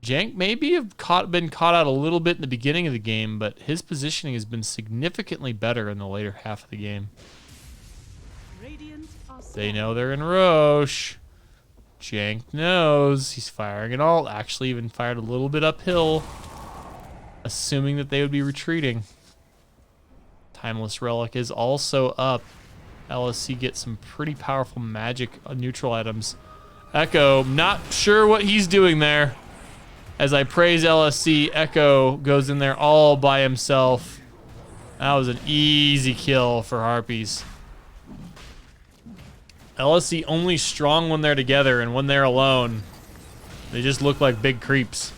Jank maybe have been caught out a little bit in the beginning of the game, but his positioning has been significantly better in the later half of the game. They know they're in Roche. Jank knows. He's firing it all. Actually even fired a little bit uphill, assuming that they would be retreating. Timeless Relic is also up. LSC gets some pretty powerful magic neutral items. Echo, not sure what he's doing there. As I praise LSC, Echo goes in there all by himself. That was an easy kill for Harpies. LSC only strong when they're together, and when they're alone, they just look like big creeps.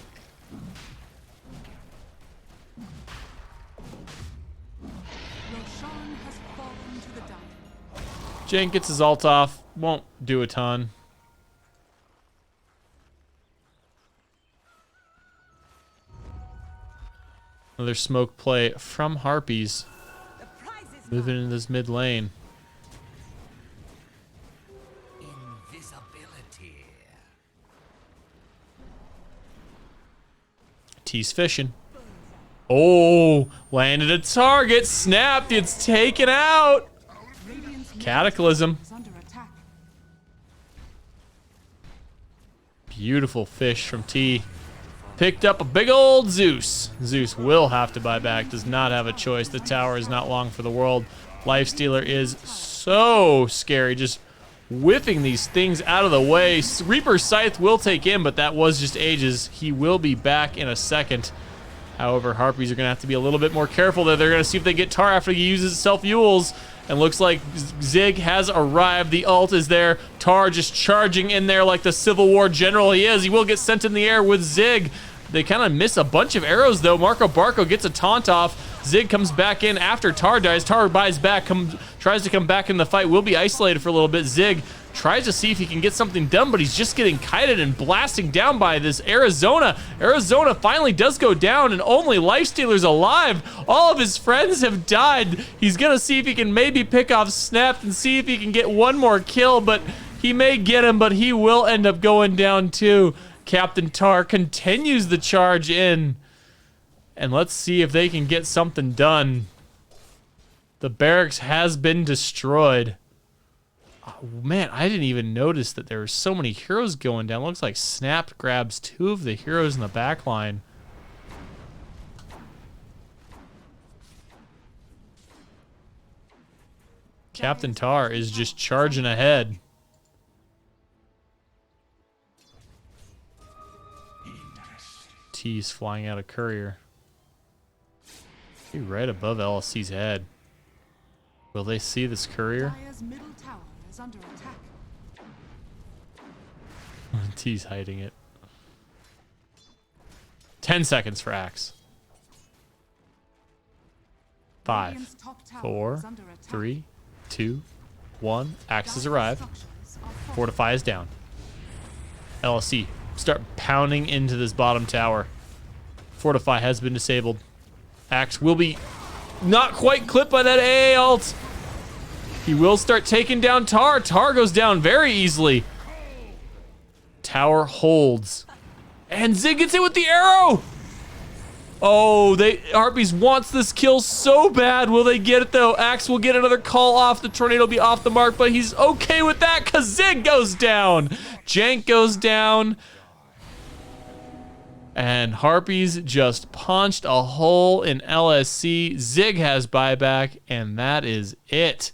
Jank gets his ult off, won't do a ton. Another smoke play from Harpies. Moving into this mid lane. Invisibility. T's fishing. Oh, landed a target, snapped, it's taken out. Cataclysm. Beautiful fish from T. Picked up a big old Zeus. Zeus will have to buy back, does not have a choice. The tower is not long for the world. Lifestealer is so scary, just whiffing these things out of the way. Reaper's Scythe will take in, but that was just ages. He will be back in a second. However, Harpies are going to have to be a little bit more careful there. They're going to see if they get Tar after he uses self-Yules. And looks like Zig has arrived. The ult is there. Tar just charging in there like the Civil War general he is. He will get sent in the air with Zig. They kind of miss a bunch of arrows, though. Marco Barco gets a taunt off. Zig comes back in after Tar dies. Tar buys back, tries to come back in the fight. Will be isolated for a little bit. Zig tries to see if he can get something done, but he's just getting kited and blasting down by this Arizona. Arizona finally does go down, and only Lifestealer's alive. All of his friends have died. He's gonna see if he can maybe pick off Snap and see if he can get one more kill, but he may get him, but he will end up going down too. Captain Tar continues the charge in, and let's see if they can get something done. The barracks has been destroyed. Oh, man, I didn't even notice that there were so many heroes going down. Looks like Snap grabs 2 of the heroes in the back line. Captain Tar is just charging ahead. T's flying out a courier. Be right above LSC's head. Will they see this courier? Under attack. T's hiding it. 10 seconds for Axe. 5, 4, 3, 2, 1. Axe has arrived. Fortify is down. LSC, start pounding into this bottom tower. Fortify has been disabled. Axe will be not quite clipped by that AA ult. He will start taking down Tar. Tar goes down very easily. Tower holds. And Zig gets hit with the arrow. Oh, Harpies wants this kill so bad. Will they get it though? Axe will get another call off. The tornado will be off the mark, but he's okay with that because Zig goes down. Jank goes down. And Harpies just punched a hole in LSC. Zig has buyback, and that is it.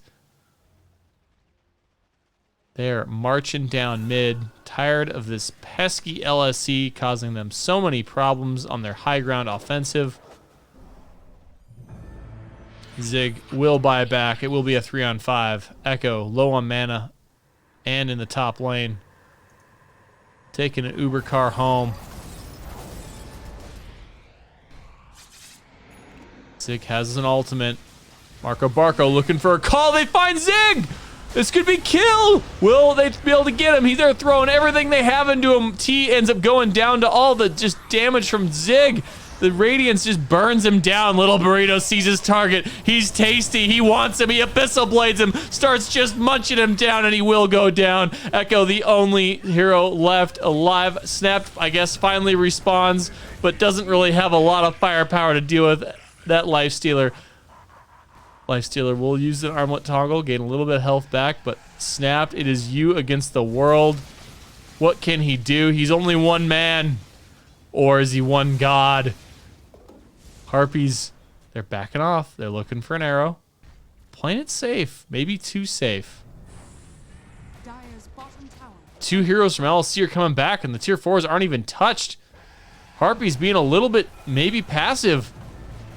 They're marching down mid, tired of this pesky LSC causing them so many problems on their high ground offensive. Zig will buy back. It will be a 3-on-5. Echo low on mana and in the top lane. Taking an Uber car home. Zig has an ultimate. Marco Barco looking for a call. They find Zig! This could be kill! Will they be able to get him? They're throwing everything they have into him. T ends up going down to all the just damage from Zig. The Radiance just burns him down. Little Burrito sees his target. He's tasty. He wants him. He Abyssal Blades him. Starts just munching him down, and he will go down. Echo, the only hero left alive. Snapped, I guess, finally respawns, but doesn't really have a lot of firepower to deal with that Lifestealer. Lifestealer will use an armlet toggle, gain a little bit of health back, but Snapped, it is you against the world. What can he do? He's only one man. Or is he one god? Harpies, they're backing off. They're looking for an arrow. Playing it safe. Maybe too safe. Dire's bottom tower. 2 heroes from LSC are coming back, and the tier 4s aren't even touched. Harpies being a little bit maybe passive.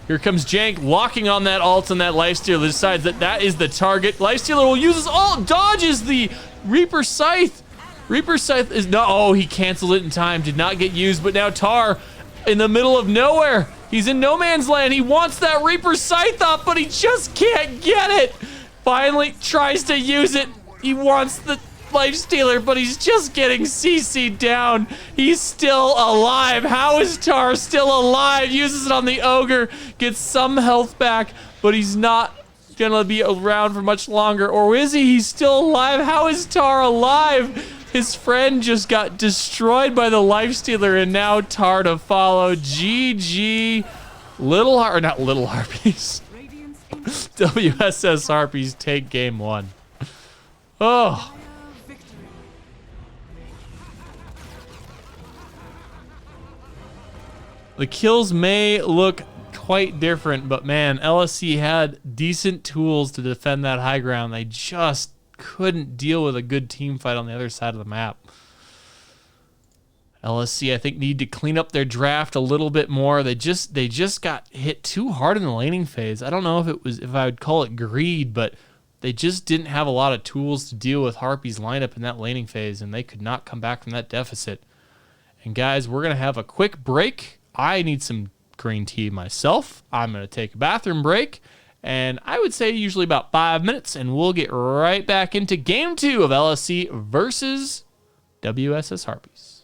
Here comes Jank, locking on that ult, and that Lifestealer decides that that is the target. Lifestealer will use his ult, dodges the Reaper Scythe. Reaper Scythe is not, oh, he canceled it in time, did not get used, but now Tar in the middle of nowhere. He's in no man's land. He wants that Reaper Scythe up, but he just can't get it. Finally tries to use it. He wants the Lifestealer, but he's just getting CC'd down. He's still alive. How is Tar still alive? Uses it on the Ogre, gets some health back, but he's not gonna be around for much longer. Or is he? He's still alive. How is Tar alive? His friend just got destroyed by the Lifestealer, and now Tar to follow. GG. Not Little Harpies. Radiance WSS.Harpies take game 1. Oh. Dire victory. The kills may look quite different, but man, LSC had decent tools to defend that high ground. They just couldn't deal with a good team fight on the other side of the map. LSC, I think, need to clean up their draft a little bit more. They just got hit too hard in the laning phase. I don't know if I would call it greed, but they just didn't have a lot of tools to deal with Harpy's lineup in that laning phase, and they could not come back from that deficit. And guys, we're gonna have a quick break. I need some green tea myself. I'm gonna take a bathroom break. And I would say usually about 5 minutes, and we'll get right back into game 2 of LSC versus WSS.Harpies.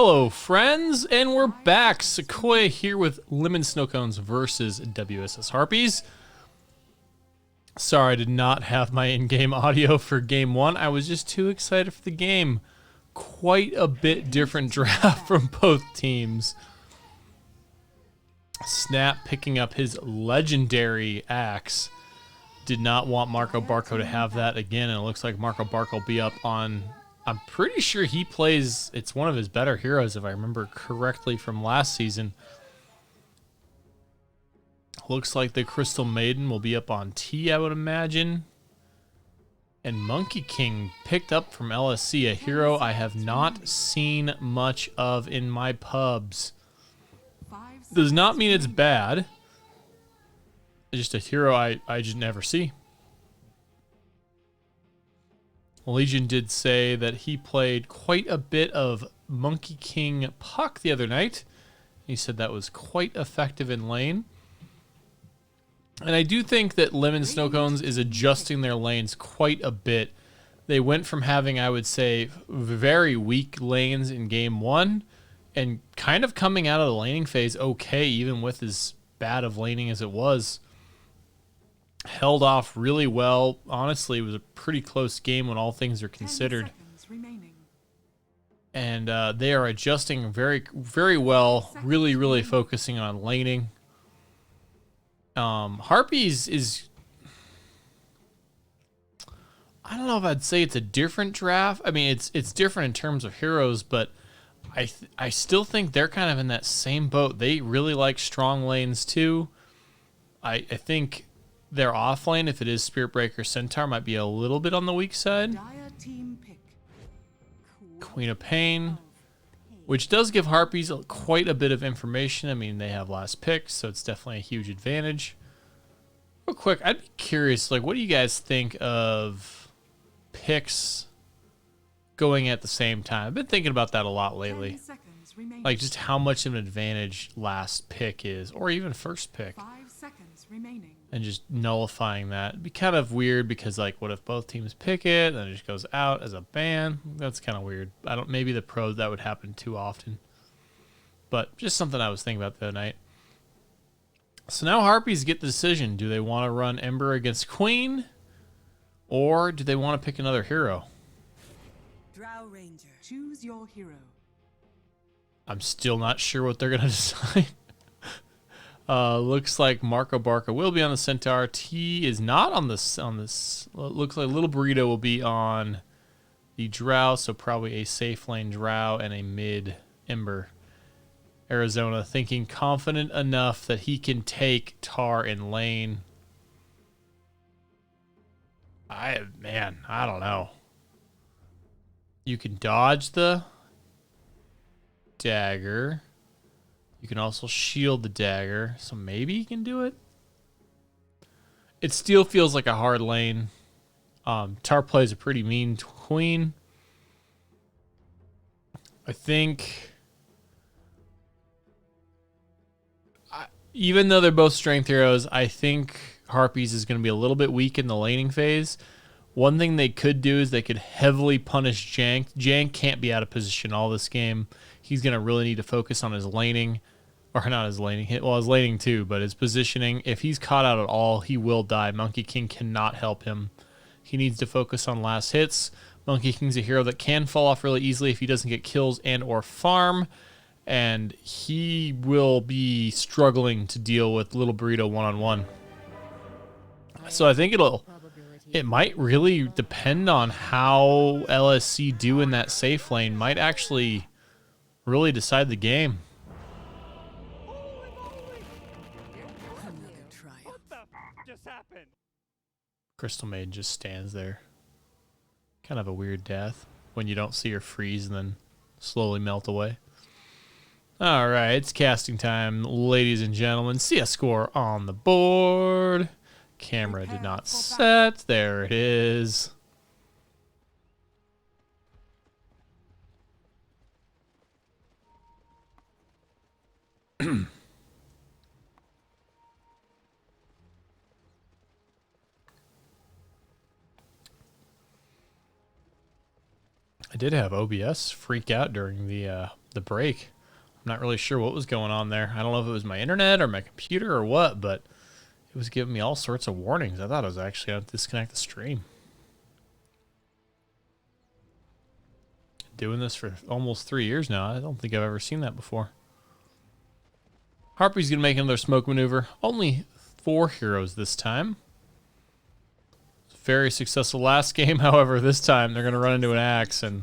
Hello, friends, and we're back. Sequoia here with Lemon Snowcones versus WSS.Harpies. Sorry, I did not have my in-game audio for game one. I was just too excited for the game. Quite a bit different draft from both teams. Snap picking up his legendary axe. Did not want Marco Barco to have that again, and it looks like Marco Barco will be up on... I'm pretty sure he plays... It's one of his better heroes, if I remember correctly from last season. Looks like the Crystal Maiden will be up on T, I would imagine. And Monkey King picked up from LSC, a hero I have not seen much of in my pubs. Does not mean it's bad. It's just a hero I just never see. Legion did say that he played quite a bit of Monkey King Puck the other night. He said that was quite effective in lane. And I do think that Lemon Snowcones is adjusting their lanes quite a bit. They went from having, I would say, very weak lanes in game one and kind of coming out of the laning phase okay, even with as bad of laning as it was. Held off really well. Honestly, it was a pretty close game when all things are considered. And they are adjusting very, very well, really focusing on laning. Harpies is... I don't know if I'd say it's a different draft. I mean, it's different in terms of heroes, but I still think they're kind of in that same boat. They really like strong lanes too. I think their off lane, if it is Spirit Breaker Centaur, might be a little bit on the weak side. Queen of Pain, which does give Harpies quite a bit of information. I mean, they have last picks, so it's definitely a huge advantage. Real quick, I'd be curious, like, what do you guys think of picks going at the same time? I've been thinking about that a lot lately. Like, just how much of an advantage last pick is, or even first pick. 5 seconds remaining. And just nullifying that. It'd be kind of weird because, like, what if both teams pick it and it just goes out as a ban? That's kind of weird. Maybe the pros that would happen too often. But just something I was thinking about the other night. So now Harpies get the decision. Do they want to run Ember against Queen? Or do they want to pick another hero? Drow Ranger. Choose your hero. I'm still not sure what they're going to decide. Looks like Marco Barca will be on the Centaur. T is not on this. Looks like Little Burrito will be on the Drow, so probably a safe lane Drow and a mid Ember. Arizona thinking confident enough that he can take Tar in lane. I don't know. You can dodge the dagger. You can also shield the dagger, so maybe you can do it. It still feels like a hard lane. Tar plays a pretty mean queen. I think... even though they're both strength heroes, I think Harpies is going to be a little bit weak in the laning phase. One thing they could do is they could heavily punish Jank. Jank can't be out of position all this game. He's going to really need to focus on his laning. Or not his laning. Well, his laning too, but his positioning. If he's caught out at all, he will die. Monkey King cannot help him. He needs to focus on last hits. Monkey King's a hero that can fall off really easily if he doesn't get kills and or farm. And he will be struggling to deal with Little Burrito one-on-one. So I think it might really depend on how LSC do in that safe lane. Might actually really decide the game. Crystal Maiden just stands there. Kind of a weird death when you don't see her freeze and then slowly melt away. All right, it's casting time, ladies and gentlemen. See a score on the board. Camera did not set. There it is. I did have OBS freak out during the the break. I'm not really sure what was going on there. I don't know if it was my internet or my computer or what, but it was giving me all sorts of warnings. I thought I was actually going to disconnect the stream. Doing this for almost 3 years now. I don't think I've ever seen that before. Harpy's going to make another smoke maneuver. Only 4 heroes this time. Very successful last game. However, this time they're going to run into an axe. And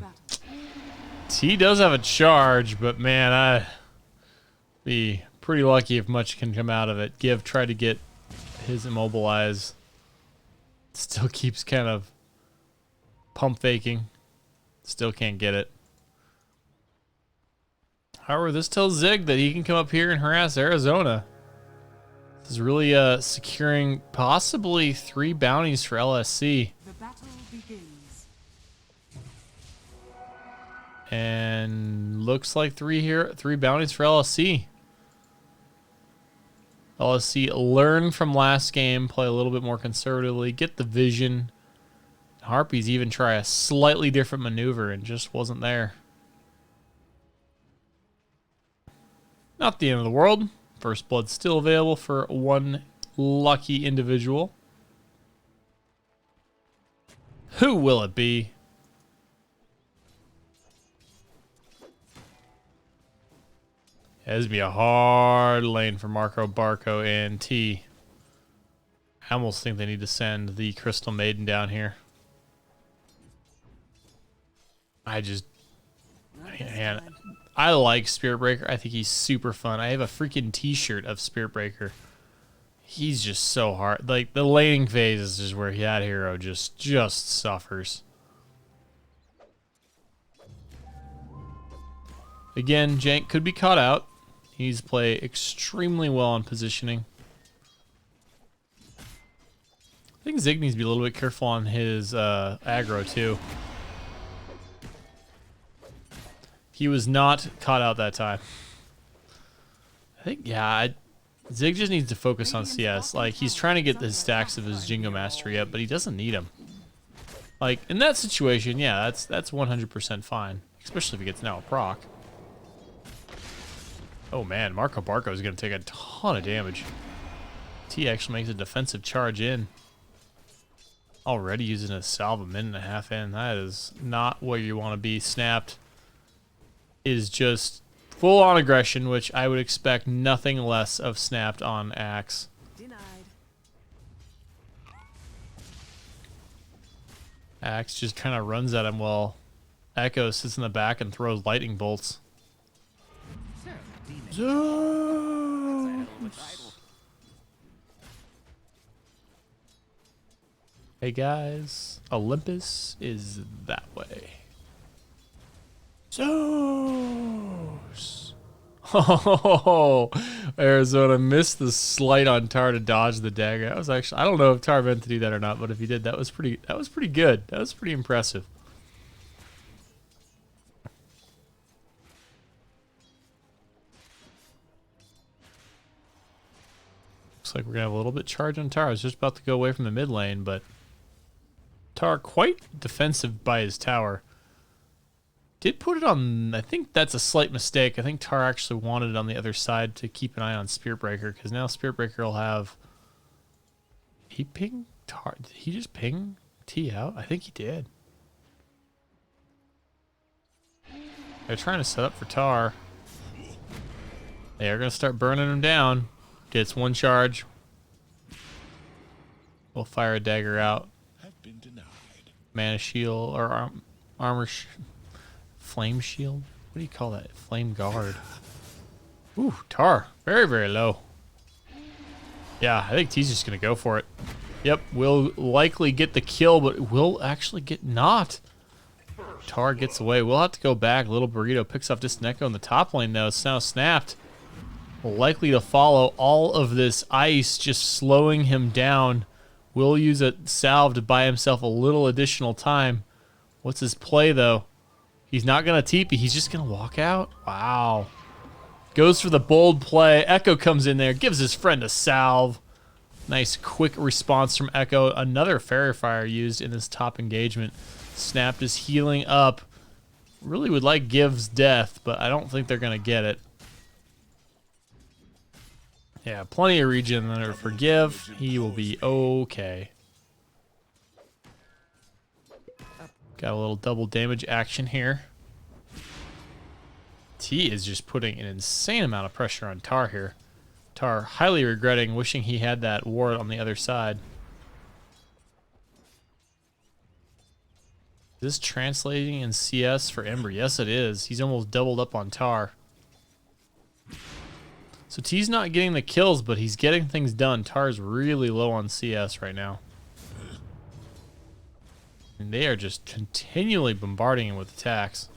T does have a charge, but man, I'd be pretty lucky if much can come out of it. Give tried to get his immobilize. Still keeps kind of pump faking. Still can't get it. However, this tells Zig that he can come up here and harass Arizona. This is really securing possibly 3 bounties for LSC. The battle begins. And looks like 3 bounties for LSC. LSC learn from last game, play a little bit more conservatively, get the vision. Harpies even try a slightly different maneuver and just wasn't there. Not the end of the world. First blood still available for 1 lucky individual. Who will it be? Yeah, this would be a hard lane for Marco, Barco, and T. I almost think they need to send the Crystal Maiden down here. Man, I like Spirit Breaker. I think he's super fun. I have a freaking t-shirt of Spirit Breaker. He's just so hard. Like, the laning phase is just where that hero just suffers. Again, Jank could be caught out. He needs to play extremely well on positioning. I think Zig needs to be a little bit careful on his aggro, too. He was not caught out that time. I think, yeah, Zig just needs to focus on CS. Like, he's trying to get the stacks of his Jingo Mastery up, but he doesn't need them. Like, in that situation, yeah, that's 100% fine. Especially if he gets now a proc. Oh man, Marco Barco is going to take a ton of damage. T actually makes a defensive charge in. Already using a salve a minute and a half in. That is not where you want to be. Snapped is just full on aggression, which I would expect nothing less of Snapped on Axe. Denied. Axe just kind of runs at him while Echo sits in the back and throws lightning bolts. Hey guys, Olympus is that way. Zeus. Oh, Arizona missed the slight on Tar to dodge the dagger. That was actually, I don't know if Tar meant to do that or not, but if he did, that was pretty good. That was pretty impressive. Looks like we're gonna have a little bit charge on Tar. I was just about to go away from the mid lane, but Tar quite defensive by his tower. Did put it on, I think that's a slight mistake. I think Tar actually wanted it on the other side to keep an eye on Spirit Breaker, because now Spirit Breaker will have... He ping Tar? Did he just ping T out? I think he did. They're trying to set up for Tar. They're going to start burning him down. Gets 1 charge. We'll fire a dagger out. Have been denied. Mana shield, or armor... Flame shield? What do you call that? Flame guard. Ooh, Tar. Very, very low. Yeah, I think T's just going to go for it. Yep, we'll likely get the kill, but we'll actually get not. Tar gets away. We'll have to go back. Little Burrito picks off Distant Echo in the top lane now. It's now Snapped. Likely to follow all of this ice, just slowing him down. Will use a salve to buy himself a little additional time. What's his play, though? He's not going to TP. He's just going to walk out. Wow. Goes for the bold play. Echo comes in there, gives his friend a salve. Nice quick response from Echo. Another Fairy Fire used in this top engagement. Snapped is healing up. really would like Give's death, but I don't think they're going to get it. Yeah, plenty of regen there for Give. He will be okay. Got a little double damage action here. T is just putting an insane amount of pressure on Tar here. Tar highly regretting, wishing he had that ward on the other side. Is this translating in CS for Ember? Yes, it is. He's almost doubled up on Tar. So T's not getting the kills, but he's getting things done. Tar's really low on CS right now. And they are just continually bombarding him with attacks.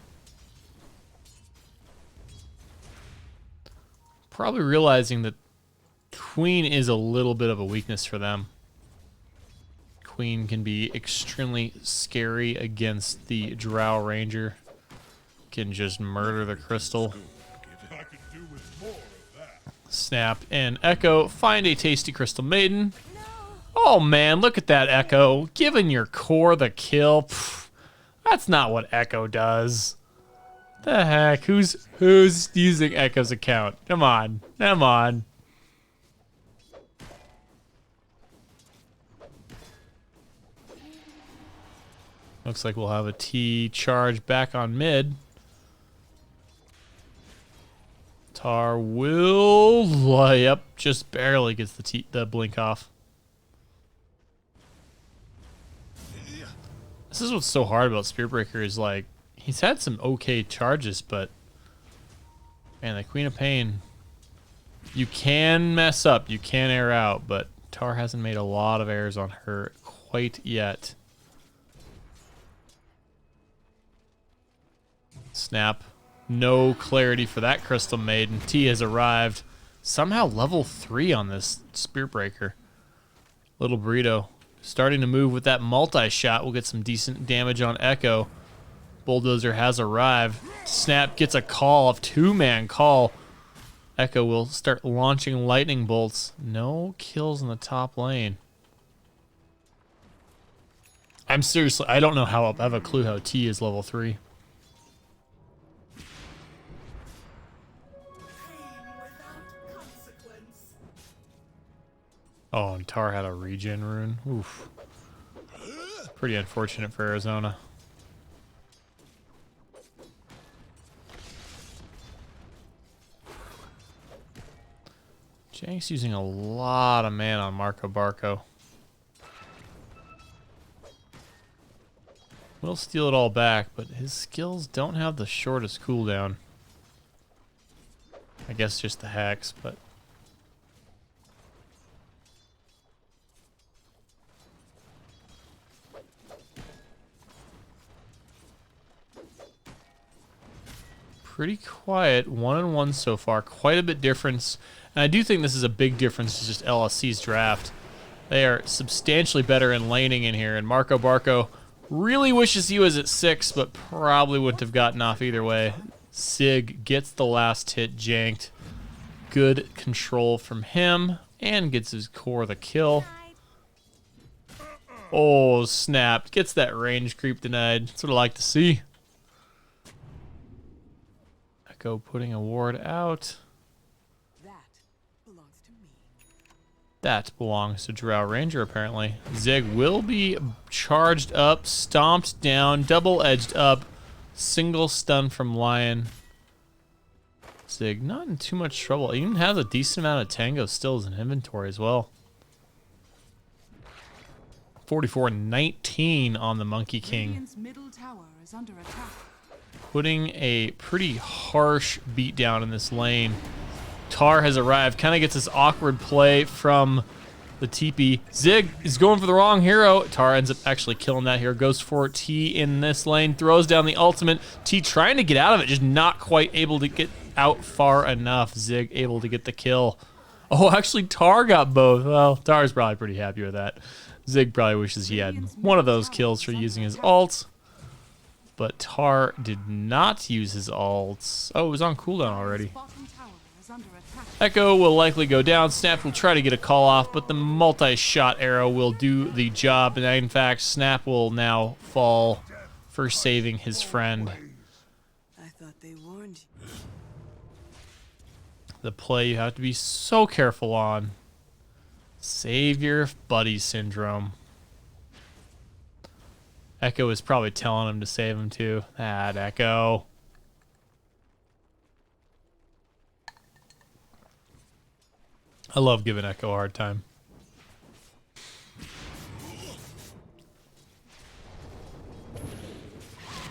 Probably realizing that Queen is a little bit of a weakness for them. Queen can be extremely scary against the Drow Ranger. Can just murder the crystal. Snap and Echo find a tasty Crystal Maiden. Oh man, look at that Echo. Giving your core the kill. Pfft, that's not what Echo does. The heck? Who's using Echo's account? Come on. Come on. Looks like we'll have a T charge back on mid. Tar will lay up, just barely gets the blink off. This is what's so hard about Spearbreaker is like he's had some okay charges, but man, the Queen of Pain, you can mess up, you can air out, but Tar hasn't made a lot of errors on her quite yet. Snap. No clarity for that Crystal Maiden. T has arrived. Somehow level 3 on this Spearbreaker. Little Burrito starting to move with that multi-shot. We'll get some decent damage on Echo. Bulldozer has arrived. Snap gets a call, a 2-man call. Echo will start launching lightning bolts. No kills in the top lane. I'm seriously, I don't know how, I have a clue how T is level 3. Oh, and Tar had a regen rune. Oof. Pretty unfortunate for Arizona. Jank's using a lot of mana on Marco Barco. We'll steal it all back, but his skills don't have the shortest cooldown. I guess just the hacks, but... pretty quiet, 1-1 so far. Quite a bit difference, and I do think this is a big difference to just LSC's draft. They are substantially better in laning in here, and Marco Barco really wishes he was at 6, but probably wouldn't have gotten off either way. Sig gets the last hit janked. Good control from him, and gets his core the kill. Oh, snap. Gets that range creep denied. That's what I like to see. Echo putting a ward out. That belongs to me. That belongs to Drow Ranger, apparently. Zig will be charged up, stomped down, double-edged up. Single stun from Lion. Zig not in too much trouble. He even has a decent amount of Tango stills in inventory as well. 44-19 on the Monkey King. Radiant's middle tower is under attack. Putting a pretty harsh beatdown in this lane. Tar has arrived, kind of gets this awkward play from the TP. Zig is going for the wrong hero. Tar ends up actually killing that hero. Goes for T in this lane, throws down the ultimate. T trying to get out of it, just not quite able to get out far enough. Zig able to get the kill. Oh, actually Tar got both. Well, Tar's probably pretty happy with that. Zig probably wishes he had one of those kills for using his ult. But Tar did not use his ults. Oh, it was on cooldown already. Echo will likely go down. Snap will try to get a call off, but the multi-shot arrow will do the job. And in fact, Snap will now fall for saving his friend. the play you have to be so careful on. Save your buddy syndrome. Echo is probably telling him to save him too. That Echo. I love giving Echo a hard time.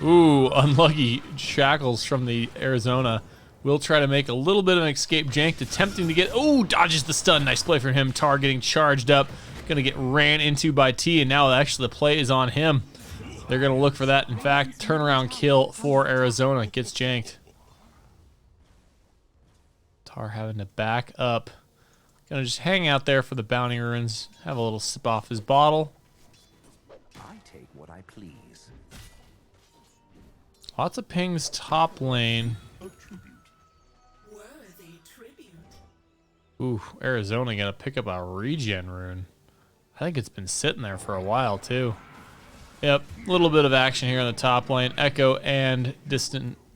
Ooh, unlucky shackles from the Arizona. Will try to make a little bit of an escape jank, attempting to get... Ooh, dodges the stun. Nice play from him. Tar getting charged up. Gonna get ran into by T, and now actually the play is on him. They're gonna look for that. In fact, turnaround kill for Arizona. Gets janked. Tar having to back up. Gonna just hang out there for the bounty ruins. Have a little sip off his bottle. I take what I please. Lots of pings top lane. Ooh, Arizona gonna pick up a regen rune. I think it's been sitting there for a while too. Yep, a little bit of action here on the top lane. Echo and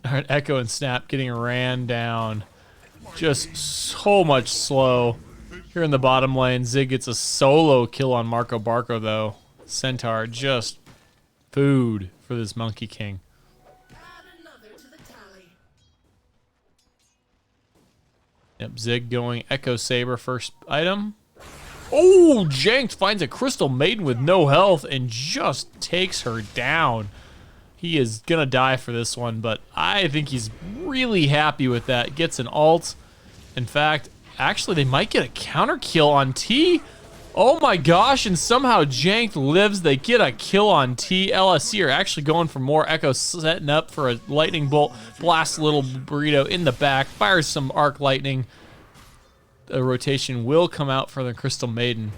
Echo and Snap getting ran down. Just so much slow. Here in the bottom lane, Zig gets a solo kill on Marco Barco though. Centaur just food for this Monkey King. Yep, Zig going Echo Saber first item. Oh, janked, finds a Crystal Maiden with no health and just takes her down. He is gonna die for this one, but I think he's really happy with that. Gets an ult. In fact, actually they might get a counter kill on T. Oh my gosh, and somehow janked lives. They get a kill on T. LSC are actually going for more. Echo setting up for a lightning bolt. Blasts a little burrito in the back. Fires some arc lightning. A rotation will come out for the Crystal Maiden.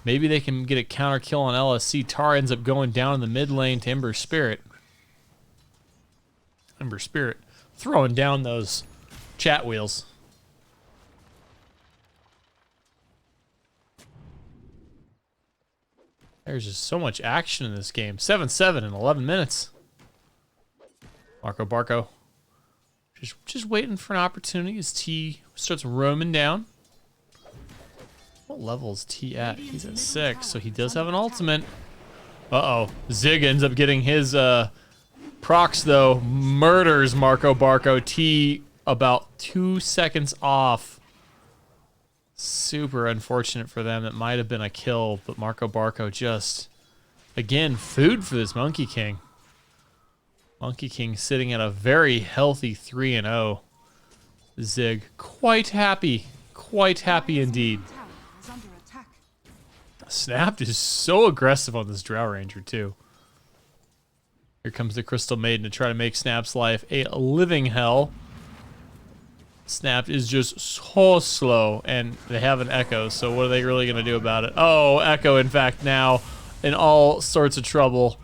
Maybe they can get a counter kill on LSC. Tar ends up going down in the mid lane to Ember Spirit. Ember Spirit throwing down those chat wheels. There's just so much action in this game. 7-7 in 11 minutes. Marco Barco just waiting for an opportunity as T starts roaming down. What level is T at? He's at 6, so he does have an ultimate. Uh-oh. Zig ends up getting his procs, though. Murders Marco Barco. T about 2 seconds off. Super unfortunate for them. It might have been a kill, but Marco Barco just, again, food for this Monkey King. Monkey King sitting at a very healthy 3-0. Zig quite happy indeed. Snapped is so aggressive on this Drow Ranger too. Here comes the Crystal Maiden to try to make Snap's life a living hell. Snapped is just so slow, and they have an Echo, so what are they really going to do about it? Oh, Echo, in fact, now in all sorts of trouble.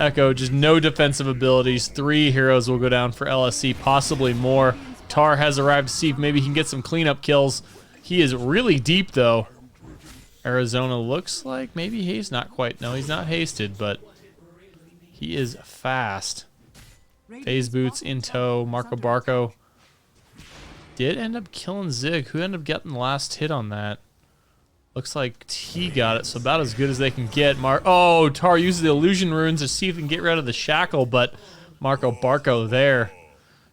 Echo, just no defensive abilities. 3 heroes will go down for LSC, possibly more. Tar has arrived to see if maybe he can get some cleanup kills. He is really deep, though. Arizona looks like maybe he's not quite. No, he's not hasted, but he is fast. Phase boots in tow. Marco Barco did end up killing Zig. Who ended up getting the last hit on that? Looks like T got it, so about as good as they can get. Oh, Tar uses the illusion runes to see if he can get rid of the shackle, but Marco Barco there.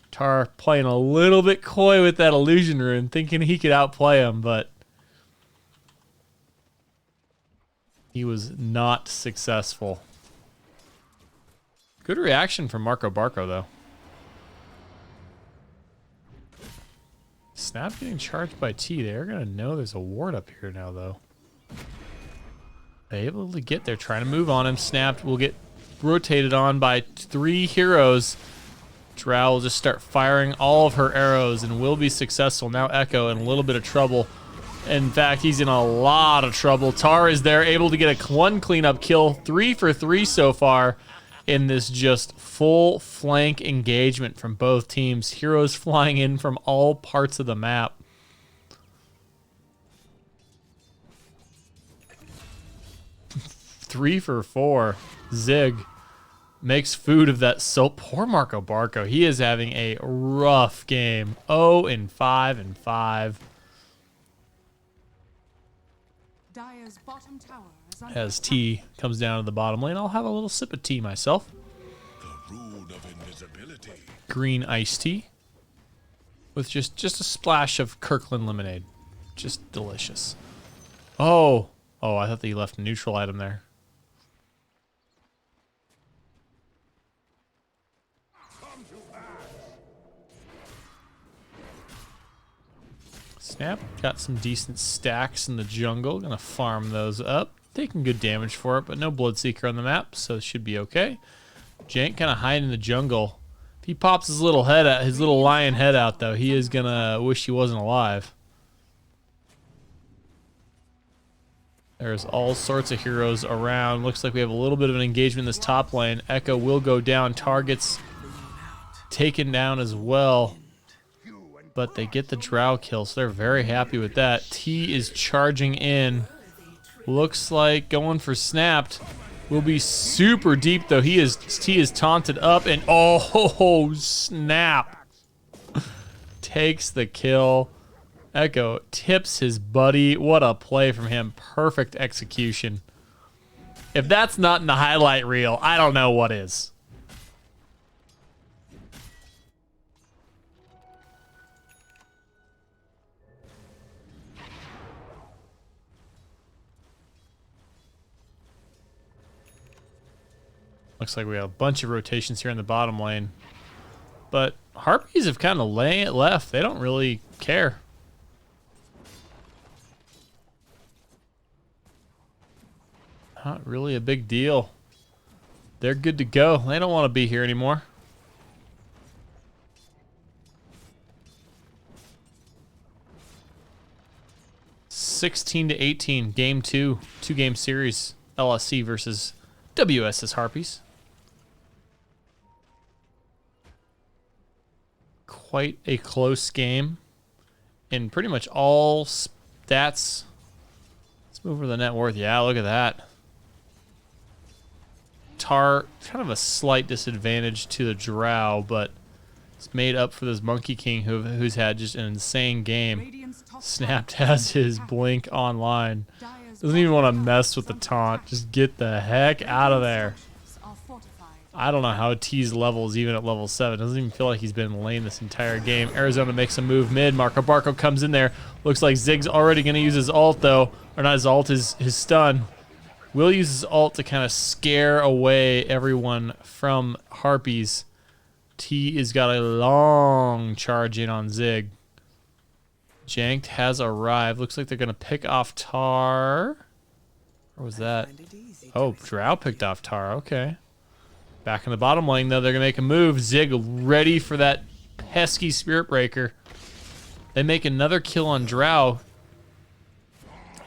Tar playing a little bit coy with that illusion rune, thinking he could outplay him, but he was not successful. Good reaction from Marco Barco, though. Snap getting charged by T. They're going to know there's a ward up here now, though. They able to get there, trying to move on him. Snapped will get rotated on by 3 heroes. Drow will just start firing all of her arrows and will be successful. Now Echo in a little bit of trouble. In fact, he's in a lot of trouble. Tar is there, able to get a 1 cleanup kill. 3 for 3 so far in this just full flank engagement from both teams. Heroes flying in from all parts of the map. Three for 4. Zig Makes food of that soap. Poor Marco Barco. He is having a rough game. 0-5-5. Dire's bottom tower is under As attack. tea comes down to the bottom lane, I'll have a little sip of tea myself. The rune of invisibility. Green iced tea. With just a splash of Kirkland lemonade. Just delicious. Oh. Oh, I thought that you left a neutral item there. Snap. Got some decent stacks in the jungle. Gonna farm those up. Taking good damage for it, but no Bloodseeker on the map, so it should be okay. Jank kind of hiding in the jungle. If he pops his little head out, his little lion head out, though, he is gonna wish he wasn't alive. There's all sorts of heroes around. Looks like we have a little bit of an engagement in this top lane. Echo will go down. Target's taken down as well. But they get the drow kill, so they're very happy with that. T is charging in. Looks like going for snapped. Will be super deep though. T is taunted up and oh snap. Takes the kill. Echo tips his buddy. What a play from him. Perfect execution. If that's not in the highlight reel, I don't know what is. Looks like we have a bunch of rotations here in the bottom lane. But Harpies have kind of left. They don't really care. Not really a big deal. They're good to go. They don't want to be here anymore. (16-18) game 2, 2-game series. LSC versus WSS.Harpies. Quite a close game in pretty much all stats. Let's move over to the net worth. Yeah, look at that. Tar, kind of a slight disadvantage to the Drow, but it's made up for this Monkey King who's had just an insane game. Radiant's top Snapped tower has is under his attack. blink online. Dire's Doesn't even want to bottom mess tower with the is under taunt. attack. Just get the heck out of there. Structures are fortified. I don't know how T's level is even at level 7. Doesn't even feel like he's been in lane this entire game. Arizona makes a move mid. Marco Barco comes in there. Looks like Zig's already going to use his ult, though. Or not his ult, his stun. Will use his ult to kind of scare away everyone from Harpies. T has got a long charge in on Zig. Janked has arrived. Looks like they're going to pick off Tar. Or was that? Oh, Drow picked off Tar. Okay. Back in the bottom lane, though, they're going to make a move. Zig ready for that pesky Spirit Breaker. They make another kill on Drow.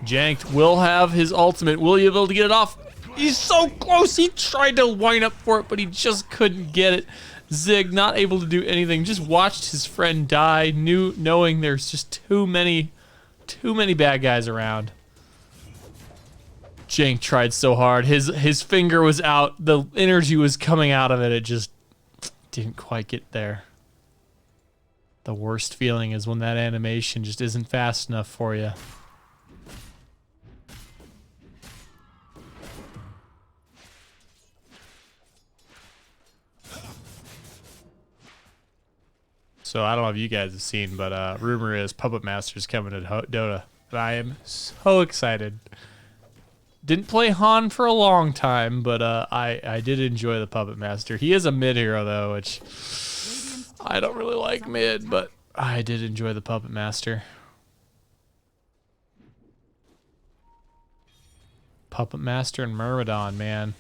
Janked will have his ultimate. Will he be able to get it off? He's so close. He tried to line up for it, but he just couldn't get it. Zig not able to do anything. Just watched his friend die, knowing there's just too many bad guys around. Jank tried so hard. His finger was out. The energy was coming out of it. It just didn't quite get there. The worst feeling is when that animation just isn't fast enough for you. So I don't know if you guys have seen, but rumor is Puppet Master's coming to Dota. And I am so excited. Didn't play Han for a long time, but I did enjoy the Puppet Master. He is a mid hero, though, which I don't really like mid, but I did enjoy the Puppet Master. Puppet Master and Myrmidon, man.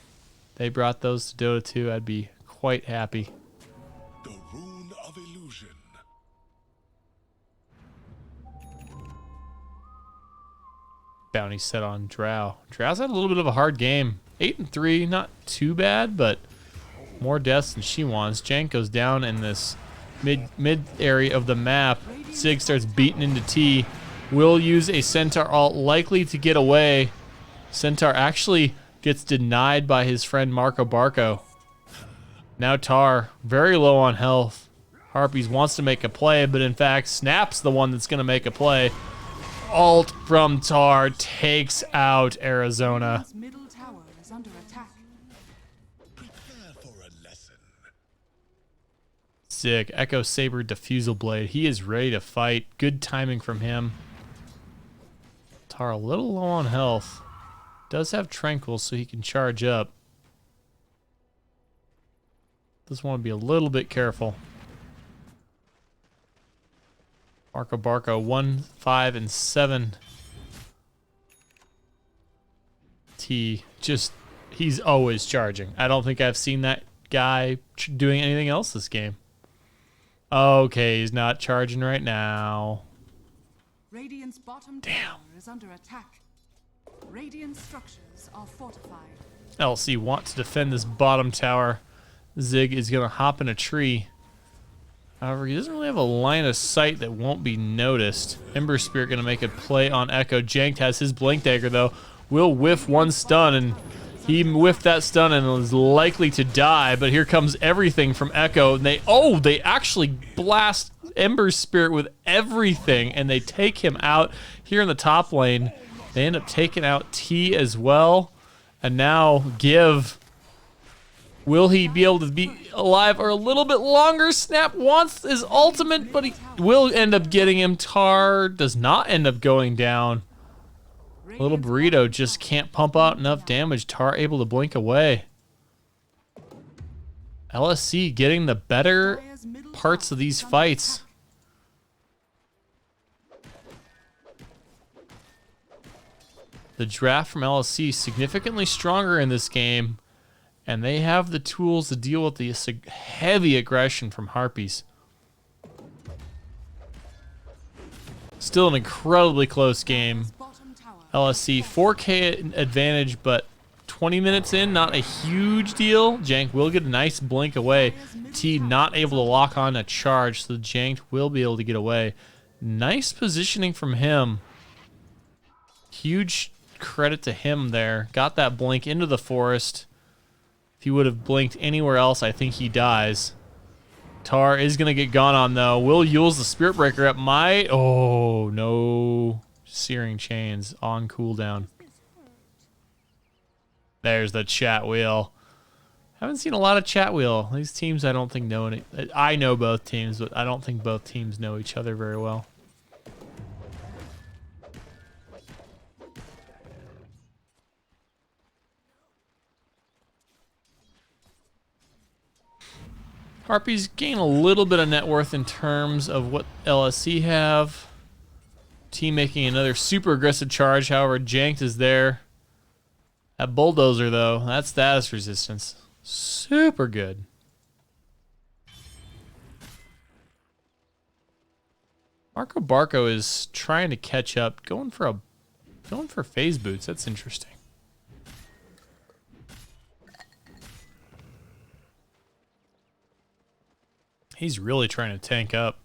They brought those to Dota 2, I'd be quite happy. The rune of illusion. Bounty set on Drow. Drow's had a little bit of a hard game. 8-3, not too bad, but more deaths than she wants. Jank goes down in this mid area of the map. Zig starts beating into T. Will use a Centaur ult, likely to get away. Centaur actually gets denied by his friend Marco Barco. Now Tar, very low on health. Harpies wants to make a play, but in fact, Snap's the one that's going to make a play. Ult from Tar takes out Arizona. Radiant's middle tower is under attack. Sick. Echo Saber Diffusal Blade. He is ready to fight. Good timing from him. Tar a little low on health. Does have Tranquil, so he can charge up. Just want to be a little bit careful. Marco Barco 1, 5, and 7. T just, he's always charging. I don't think I've seen that guy doing anything else this game. Okay, he's not charging right now. Radiant's bottom tower is under attack. Radiant structures are fortified. LC wants to defend this bottom tower. Zig is going to hop in a tree. However, he doesn't really have a line of sight that won't be noticed. Ember Spirit going to make a play on Echo. Janked has his Blink Dagger, though. Will whiff one stun, and he whiffed that stun and is likely to die. But here comes everything from Echo. And they actually blast Ember Spirit with everything, and they take him out here in the top lane. They end up taking out T as well. And now Give. Will he be able to be alive or a little bit longer? Snap wants his ultimate, but he will end up getting him. Tar does not end up going down. Little Burrito just can't pump out enough damage. Tar able to blink away. LSC getting the better parts of these fights. The draft from LSC significantly stronger in this game. And they have the tools to deal with the heavy aggression from Harpies. Still an incredibly close game. LSC 4K advantage, but 20 minutes in, not a huge deal. Jank will get a nice blink away. T not able to lock on a charge, so Jank will be able to get away. Nice positioning from him. Huge credit to him there. Got that blink into the forest. If he would have blinked anywhere else, I think he dies. Tar is going to get gone on, though. Will Yule's the Spirit Breaker up. Oh, no. Searing Chains on cooldown. There's the chat wheel. Haven't seen a lot of chat wheel. These teams I don't think know any. I know both teams, but I don't think both teams know each other very well. Harpies gain a little bit of net worth in terms of what LSC have. Team making another super aggressive charge, however, Janked is there. That Bulldozer, though, that's status resistance. Super good. Marco Barco is trying to catch up, going for phase boots. That's interesting. He's really trying to tank up.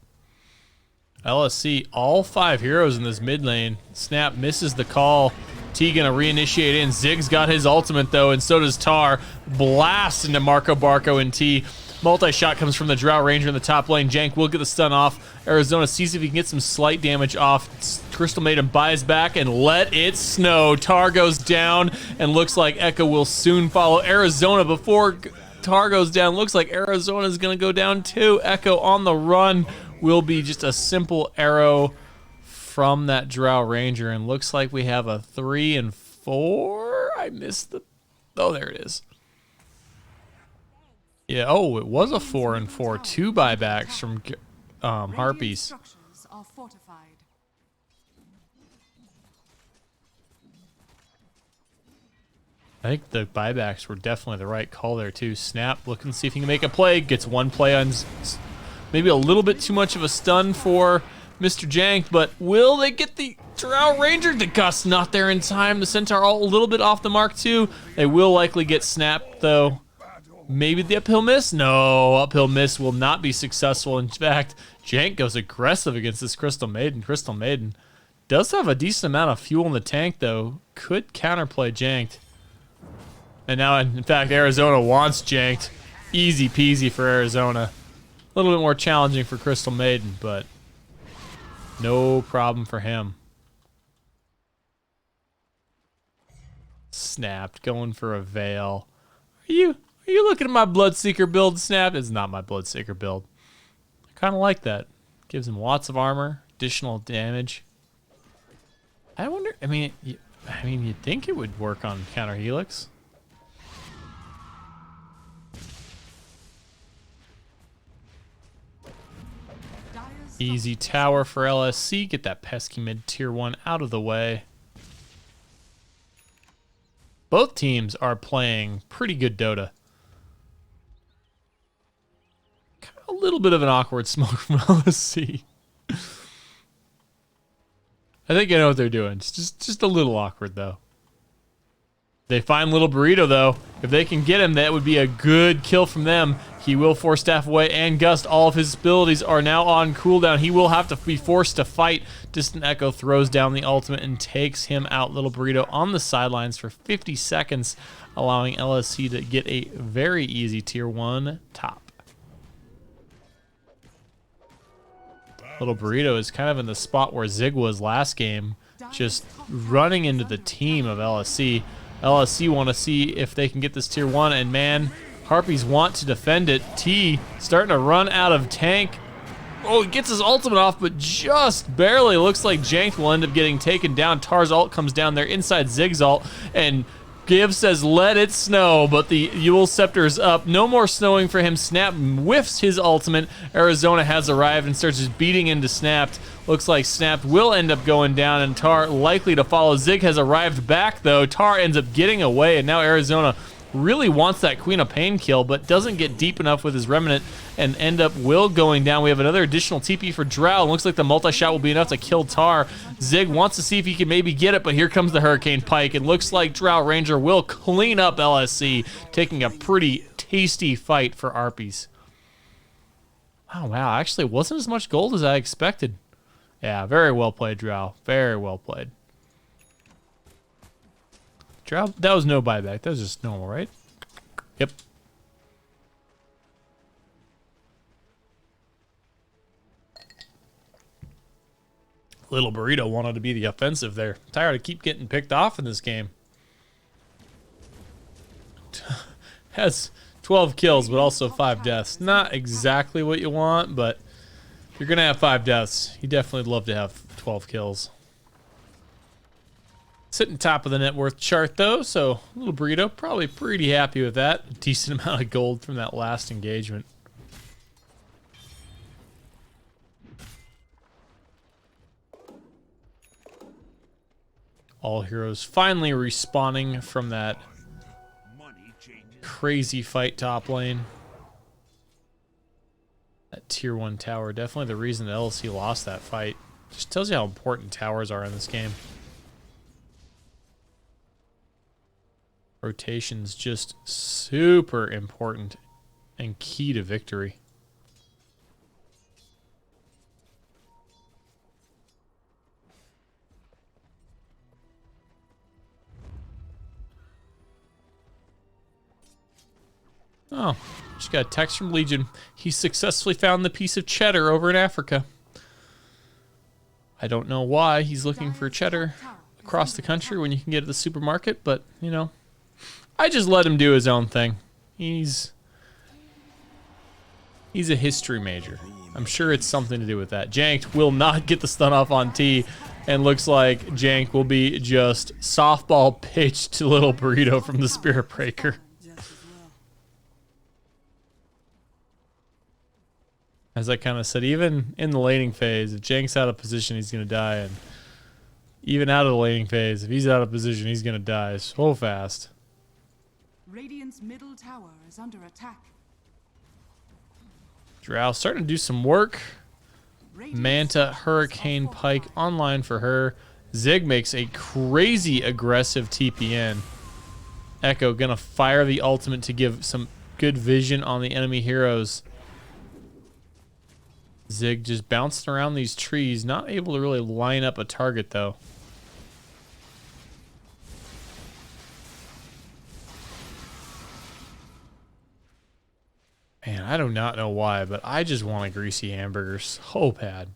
LSC, all 5 heroes in this mid lane. Snap misses the call. T gonna reinitiate in. Zig's got his ultimate though, and so does Tar. Blast into Marco Barco and T. Multi-shot comes from the Drow Ranger in the top lane. Jank will get the stun off. Arizona sees if he can get some slight damage off. Crystal Maiden buys back and let it snow. Tar goes down and looks like Echo will soon follow. Arizona before Tar goes down. Looks like Arizona is going to go down too. Echo on the run will be just a simple arrow from that Drow Ranger. And looks like we have a 3 and 4. I missed the... Oh, there it is. Yeah, oh, it was a 4 and 4. 2 buybacks from Harpies. I think the buybacks were definitely the right call there, too. Snap, looking to see if he can make a play. Gets one play on maybe a little bit too much of a stun for Mr. Jank, but will they get the Drow Ranger? The Gust not there in time. The Centaur all a little bit off the mark, too. They will likely get snapped, though. Maybe the uphill miss? No, uphill miss will not be successful. In fact, Jank goes aggressive against this Crystal Maiden. Crystal Maiden does have a decent amount of fuel in the tank, though. Could counterplay Janked. And now, in fact, Arizona wants Janked. Easy peasy for Arizona. A little bit more challenging for Crystal Maiden, but no problem for him. Snapped, going for a veil. Are you looking at my Bloodseeker build, Snapped? It's not my Bloodseeker build. I kind of like that. Gives him lots of armor, additional damage. I wonder, I mean, you'd think it would work on counter Helix. Easy tower for LSC. Get that pesky mid tier 1 out of the way. Both teams are playing pretty good Dota. A little bit of an awkward smoke from LSC. I think I know what they're doing. It's just a little awkward, though. They find Little Burrito, though. If they can get him, that would be a good kill from them. He will force staff away and gust. All of his abilities are now on cooldown. He will have to be forced to fight. Distant Echo throws down the ultimate and takes him out. Little Burrito on the sidelines for 50 seconds, allowing LSC to get a very easy tier 1 top. Little Burrito is kind of in the spot where Zig was last game, just running into the team of LSC. LSC want to see if they can get this tier 1, and man, Harpies want to defend it. T starting to run out of tank. Oh, he gets his ultimate off, but just barely. Looks like Jank will end up getting taken down. Tar's ult comes down there inside Zig's ult, and Giv says, let it snow, but the Yule Scepter's up. No more snowing for him. Snap whiffs his ultimate. Arizona has arrived and starts just beating into Snapped. Looks like Snapped will end up going down, and Tar likely to follow. Zig has arrived back, though. Tar ends up getting away, and now Arizona really wants that Queen of Pain kill, but doesn't get deep enough with his Remnant and end up will going down. We have another additional TP for Drow. Looks like the multi-shot will be enough to kill Tar. Zig wants to see if he can maybe get it, but here comes the Hurricane Pike. It looks like Drow Ranger will clean up LSC, taking a pretty tasty fight for Harpies. Oh, wow. Actually, it wasn't as much gold as I expected. Yeah, very well played, Drow. Very well played. Drow, that was no buyback. That was just normal, right? Yep. Little Burrito wanted to be the offensive there. Tired of keep getting picked off in this game. Has 12 kills, but also 5 deaths. Not exactly what you want, but if you're going to have 5 deaths, you definitely would love to have 12 kills. Sitting top of the net worth chart, though, so Little Burrito probably pretty happy with that. A decent amount of gold from that last engagement. All heroes finally respawning from that crazy fight top lane. That tier 1 tower, definitely the reason the LC lost that fight. Just tells you how important towers are in this game. Rotation's just super important and key to victory. Oh, just got a text from Legion. He successfully found the piece of cheddar over in Africa. I don't know why he's looking for cheddar across the country when you can get it at the supermarket, but, you know, I just let him do his own thing. He's a history major. I'm sure it's something to do with that. Jank will not get the stun off on T, and looks like Jank will be just softball pitched to Little Burrito from the Spirit Breaker. As I kind of said, even in the laning phase, if Jank's out of position, he's going to die. And even out of the laning phase, if he's out of position, he's going to die so fast. Radiant's middle tower is under attack. Drow starting to do some work. Manta, Hurricane Pike online for her. Zig makes a crazy aggressive TPN. Echo going to fire the ultimate to give some good vision on the enemy heroes. Zig just bouncing around these trees, not able to really line up a target though. I do not know why, but I just want a greasy hamburger so bad.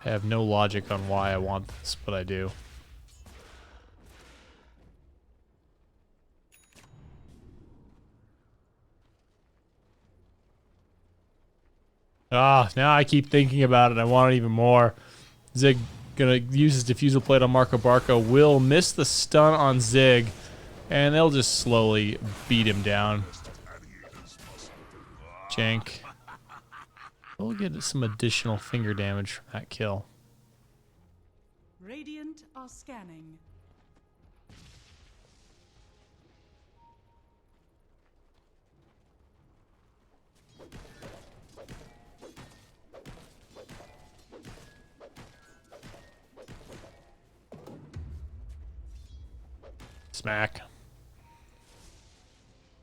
I have no logic on why I want this, but I do. Ah, now I keep thinking about it. I want it even more. Zig gonna use his diffusal plate on Marco Barco. Will miss the stun on Zig, and they'll just slowly beat him down. Jank. We'll get some additional finger damage from that kill. Radiant are scanning. Smack.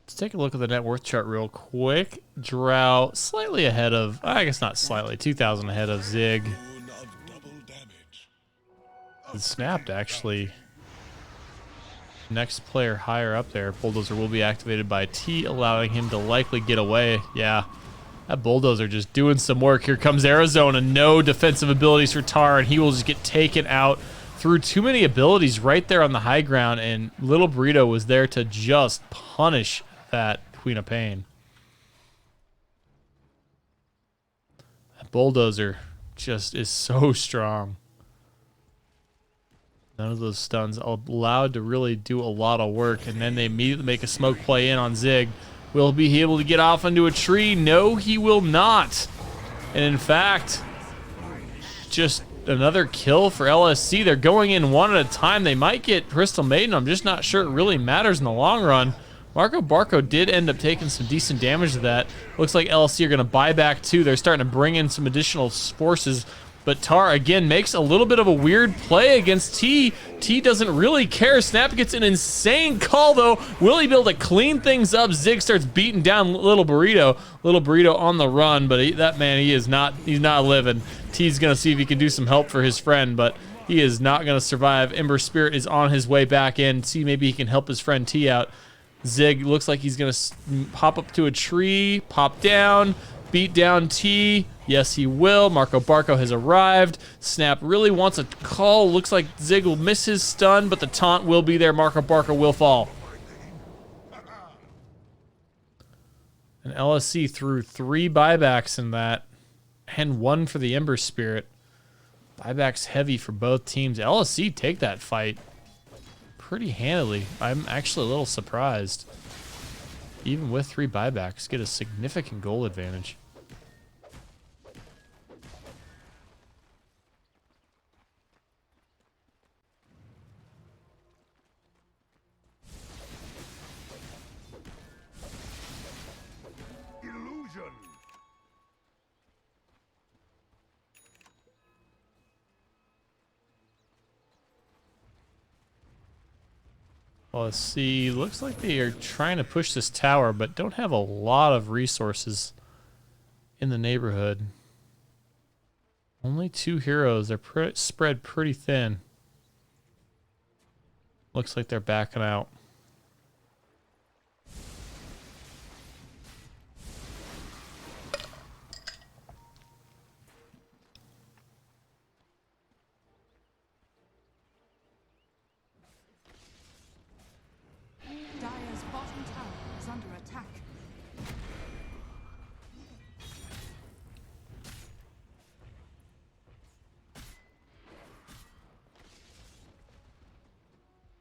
Let's take a look at the net worth chart real quick. Drow slightly ahead of, I guess not slightly, 2,000 ahead of Zig. And Snapped actually. Next player higher up there. Bulldozer will be activated by T, allowing him to likely get away. Yeah, that Bulldozer just doing some work. Here comes Arizona. No defensive abilities for Tar, and he will just get taken out through too many abilities right there on the high ground, and Little Burrito was there to just punish that Queen of Pain. That Bulldozer just is so strong. None of those stuns allowed to really do a lot of work, and then they immediately make a smoke play in on Zig. Will he be able to get off into a tree? No, he will not. And in fact, just another kill for LSC. They're going in one at a time. They might get Crystal Maiden. I'm just not sure it really matters in the long run. Marco Barco did end up taking some decent damage to that. Looks like LSC are going to buy back too. They're starting to bring in some additional forces. But Tar, again, makes a little bit of a weird play against T. T doesn't really care. Snap gets an insane call, though. Will he be able to clean things up? Zig starts beating down Little Burrito. Little Burrito on the run, but that man, he's not living. T's going to see if he can do some help for his friend, but he is not going to survive. Ember Spirit is on his way back in. See, maybe he can help his friend T out. Zig looks like he's going to pop up to a tree, pop down, beat down T. Yes, he will. Marco Barco has arrived. Snap really wants a call. Looks like Zig will miss his stun, but the taunt will be there. Marco Barco will fall. And LSC threw 3 buybacks in that, and 1 for the Ember Spirit. Buybacks heavy for both teams. LSC take that fight pretty handily. I'm actually a little surprised. Even with 3 buybacks, get a significant goal advantage. Well, let's see. Looks like they are trying to push this tower, but don't have a lot of resources in the neighborhood. Only 2 heroes. They're spread pretty thin. Looks like they're backing out. Dire's bottom tower is under attack.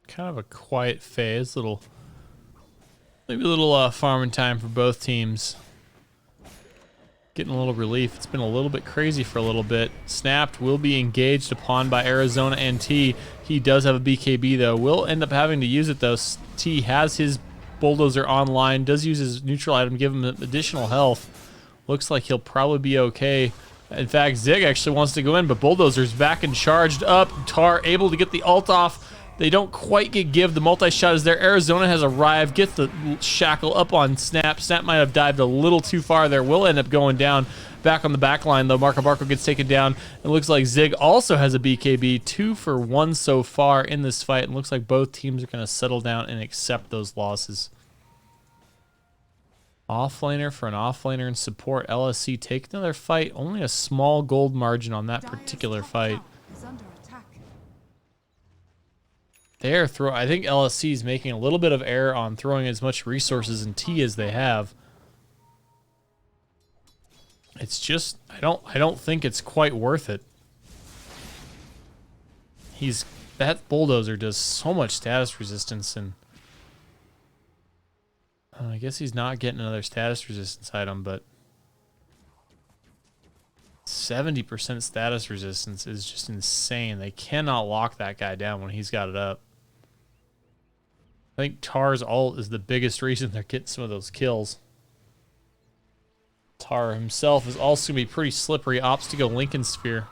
Kind of a quiet phase. Maybe a little farming time for both teams. Getting a little relief. It's been a little bit crazy for a little bit. Snapped will be engaged upon by Arizona and T. He does have a BKB though. Will end up having to use it though. T has his Bulldozer online. Does use his neutral item, give him additional health. Looks like he'll probably be okay. In fact, Zig actually wants to go in, but Bulldozer's back and charged up. Tar able to get the ult off. They don't quite get give. The multi-shot is there. Arizona has arrived. Gets the shackle up on Snap. Snap might have dived a little too far there. Will end up going down. Back on the back line, though, Marco Barco gets taken down. It looks like Zig also has a BKB, 2 for 1 so far in this fight. And looks like both teams are going to settle down and accept those losses. Offlaner for an offlaner and support. LSC take another fight. Only a small gold margin on that particular fight. I think LSC is making a little bit of error on throwing as much resources in T as they have. It's just I don't think it's quite worth it. That bulldozer does so much status resistance, and I guess he's not getting another status resistance item, but 70% status resistance is just insane. They cannot lock that guy down when he's got it up. I think Tar's ult is the biggest reason they're getting some of those kills. Tar himself is also going to be pretty slippery. Opts to go Lincoln Sphere.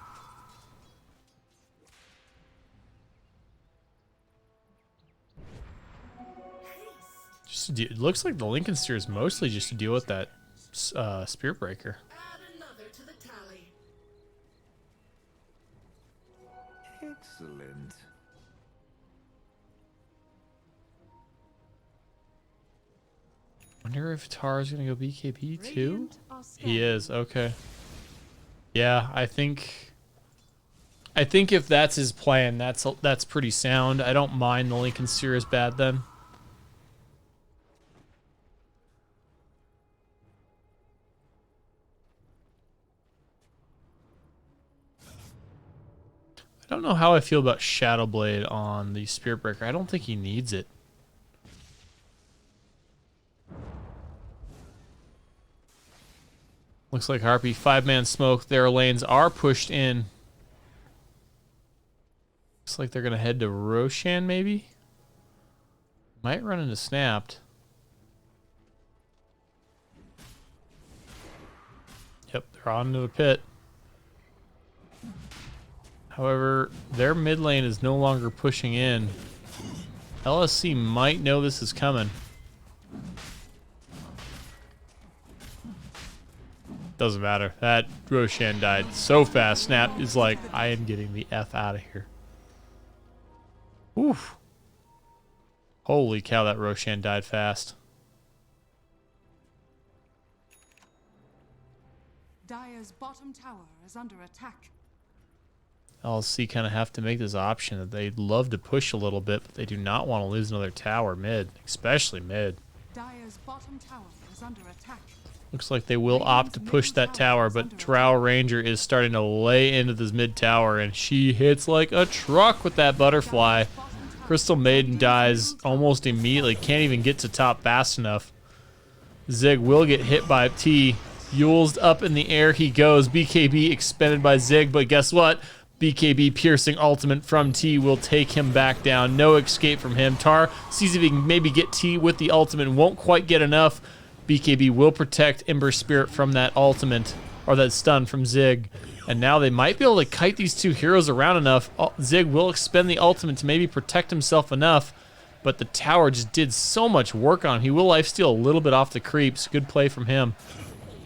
It looks like the Lincoln Sphere is mostly just to deal with that Spirit Breaker. Excellent. Wonder if Tar's gonna go BKB too? He is, okay. Yeah, I think if that's his plan, that's pretty sound. I don't mind the Lincoln Sphere as bad then. I don't know how I feel about Shadow Blade on the Spirit Breaker. I don't think he needs it. Looks like Harpy 5-man smoke. Their lanes are pushed in. Looks like they're going to head to Roshan, maybe? Might run into Snapped. Yep, they're on to the pit. However, their mid lane is no longer pushing in. LSC might know this is coming. Doesn't matter. That Roshan died so fast. Snap is like, I am getting the F out of here. Oof. Holy cow, that Roshan died fast. Dire's bottom tower is under attack. LSC kind of have to make this option that they'd love to push a little bit, but they do not want to lose another tower mid, especially mid. Dire's bottom tower is under attack. Looks like they will opt to push that tower, but Drow Ranger is starting to lay into this mid tower, and she hits like a truck with that butterfly. Crystal Maiden dies almost immediately, can't even get to top fast enough. Zig will get hit by T. Yul's up in the air he goes. BKB expended by Zig, but guess what? BKB piercing ultimate from T will take him back down. No escape from him. Tar sees if he can maybe get T with the ultimate. Won't quite get enough. BKB will protect Ember Spirit from that ultimate, or that stun from Zig. And now they might be able to kite these two heroes around enough. Zig will expend the ultimate to maybe protect himself enough, but the tower just did so much work on him. He will lifesteal a little bit off the creeps. Good play from him.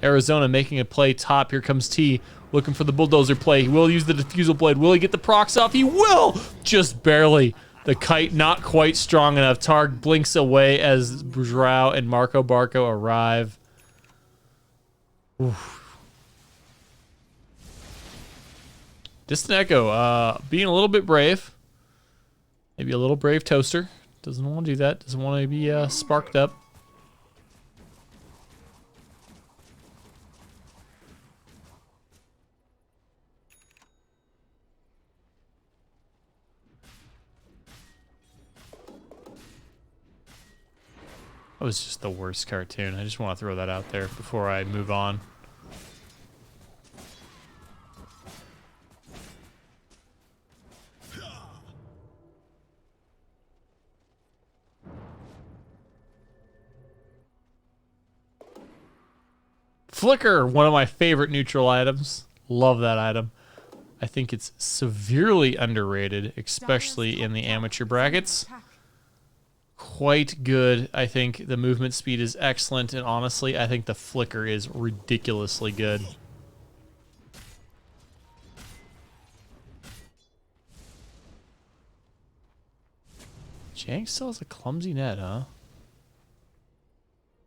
Arizona making a play top. Here comes T, looking for the bulldozer play. He will use the diffusal blade. Will he get the procs off? He will! Just barely. The kite not quite strong enough. Targ blinks away as Drow and Marco Barco arrive. Oof. Distant Echo, being a little bit brave. Maybe a little brave toaster. Doesn't want to do that. Doesn't want to be sparked up. That was just the worst cartoon. I just want to throw that out there before I move on. Flicker, one of my favorite neutral items. Love that item. I think it's severely underrated, especially in the amateur brackets. Quite good. I think the movement speed is excellent, and honestly, I think the flicker is ridiculously good. Jank still has a clumsy net, huh?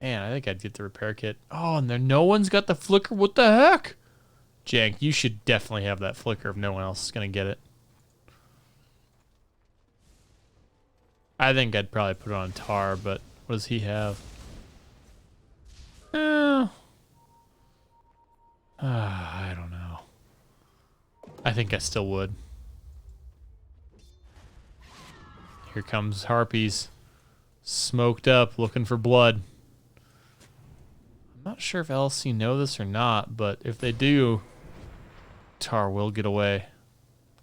Man, I think I'd get the repair kit. Oh, and there no one's got the flicker. What the heck? Jank, you should definitely have that flicker if no one else is going to get it. I think I'd probably put it on Tar, but what does he have? I don't know. I think I still would. Here comes Harpies. Smoked up, looking for blood. I'm not sure if LC know this or not, but if they do, Tar will get away.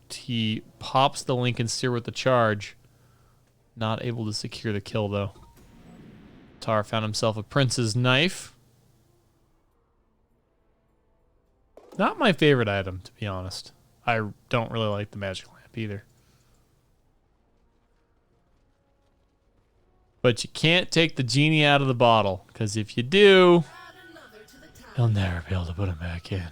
He pops the Lincoln Steer with the charge. Not able to secure the kill, though. Tar found himself a Prince's Knife. Not my favorite item, to be honest. I don't really like the magic lamp either. But you can't take the genie out of the bottle, because if you do, you'll never be able to put him back in.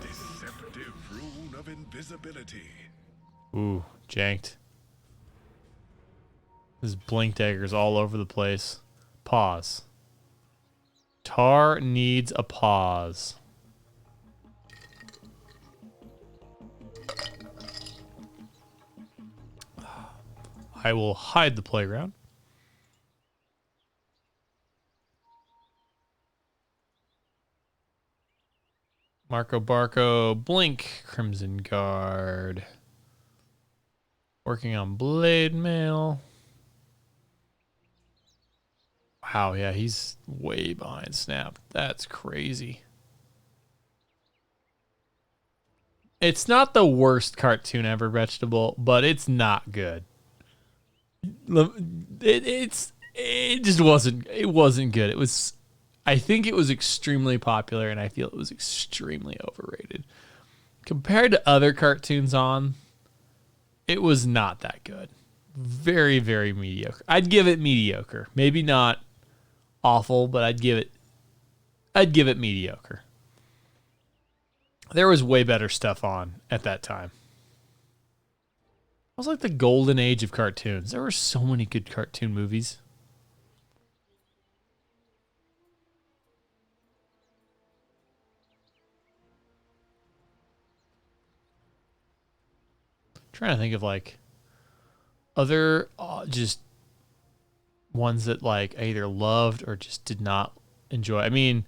Deceptive rune of invisibility. Ooh, janked. His blink daggers all over the place. Pause. Tar needs a pause. I will hide the playground. Marco Barco, blink, Crimson Guard. Working on Blade Mail. Wow, yeah, he's way behind Snap. That's crazy. It's not the worst cartoon ever, Vegetable, but it's not good. It just wasn't. It wasn't good. It was. I think it was extremely popular, and I feel it was extremely overrated compared to other cartoons on. It was not that good. Very, very mediocre. I'd give it mediocre. Maybe not awful, but I'd give it mediocre. There was way better stuff on at that time. It was like the golden age of cartoons. There were so many good cartoon movies. Trying to think of like other just ones that like I either loved or just did not enjoy. I mean,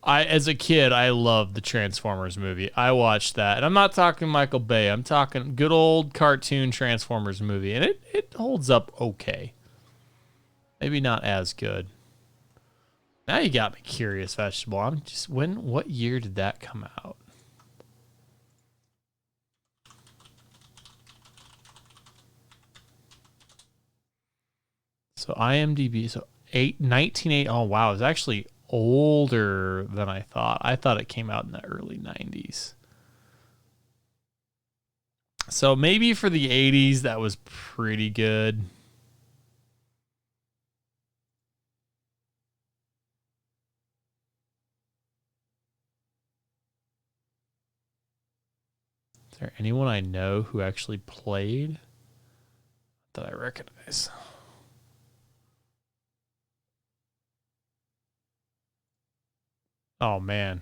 as a kid, I loved the Transformers movie. I watched that. And I'm not talking Michael Bay. I'm talking good old cartoon Transformers movie. And it holds up okay. Maybe not as good. Now you got me curious, Vegetable. I'm just, what year did that come out? So IMDb, so 1980. Oh, wow. It's actually older than I thought. I thought it came out in the early 90s. So maybe for the 80s, that was pretty good. Is there anyone I know who actually played that I recognize? Oh, man.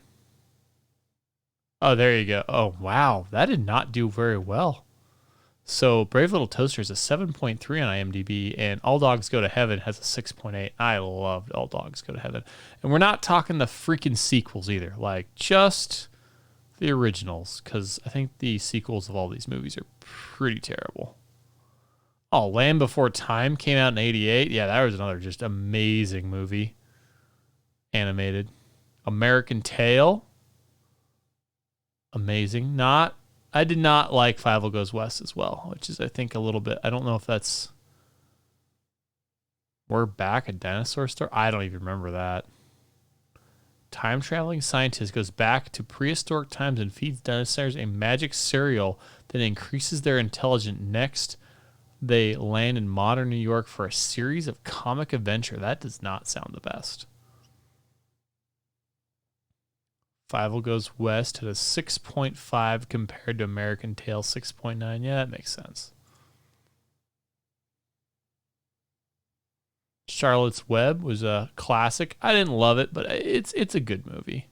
Oh, there you go. Oh, wow. That did not do very well. So Brave Little Toaster is a 7.3 on IMDb, and All Dogs Go to Heaven has a 6.8. I loved All Dogs Go to Heaven. And we're not talking the freaking sequels either. Like, just the originals, because I think the sequels of all these movies are pretty terrible. Oh, Land Before Time came out in 88. Yeah, that was another just amazing movie. Animated. American Tail. Amazing. I did not like Five Goes West as well, which is, I think, a little bit, I don't know if that's We're Back, a dinosaur story. I don't even remember that. Time traveling scientist goes back to prehistoric times and feeds dinosaurs a magic cereal that increases their intelligence. Next, they land in modern New York for a series of comic adventure. That does not sound the best. Five Goes West had a 6.5 compared to American Tail 6.9. Yeah, that makes sense. Charlotte's Web was a classic. I didn't love it, but it's a good movie.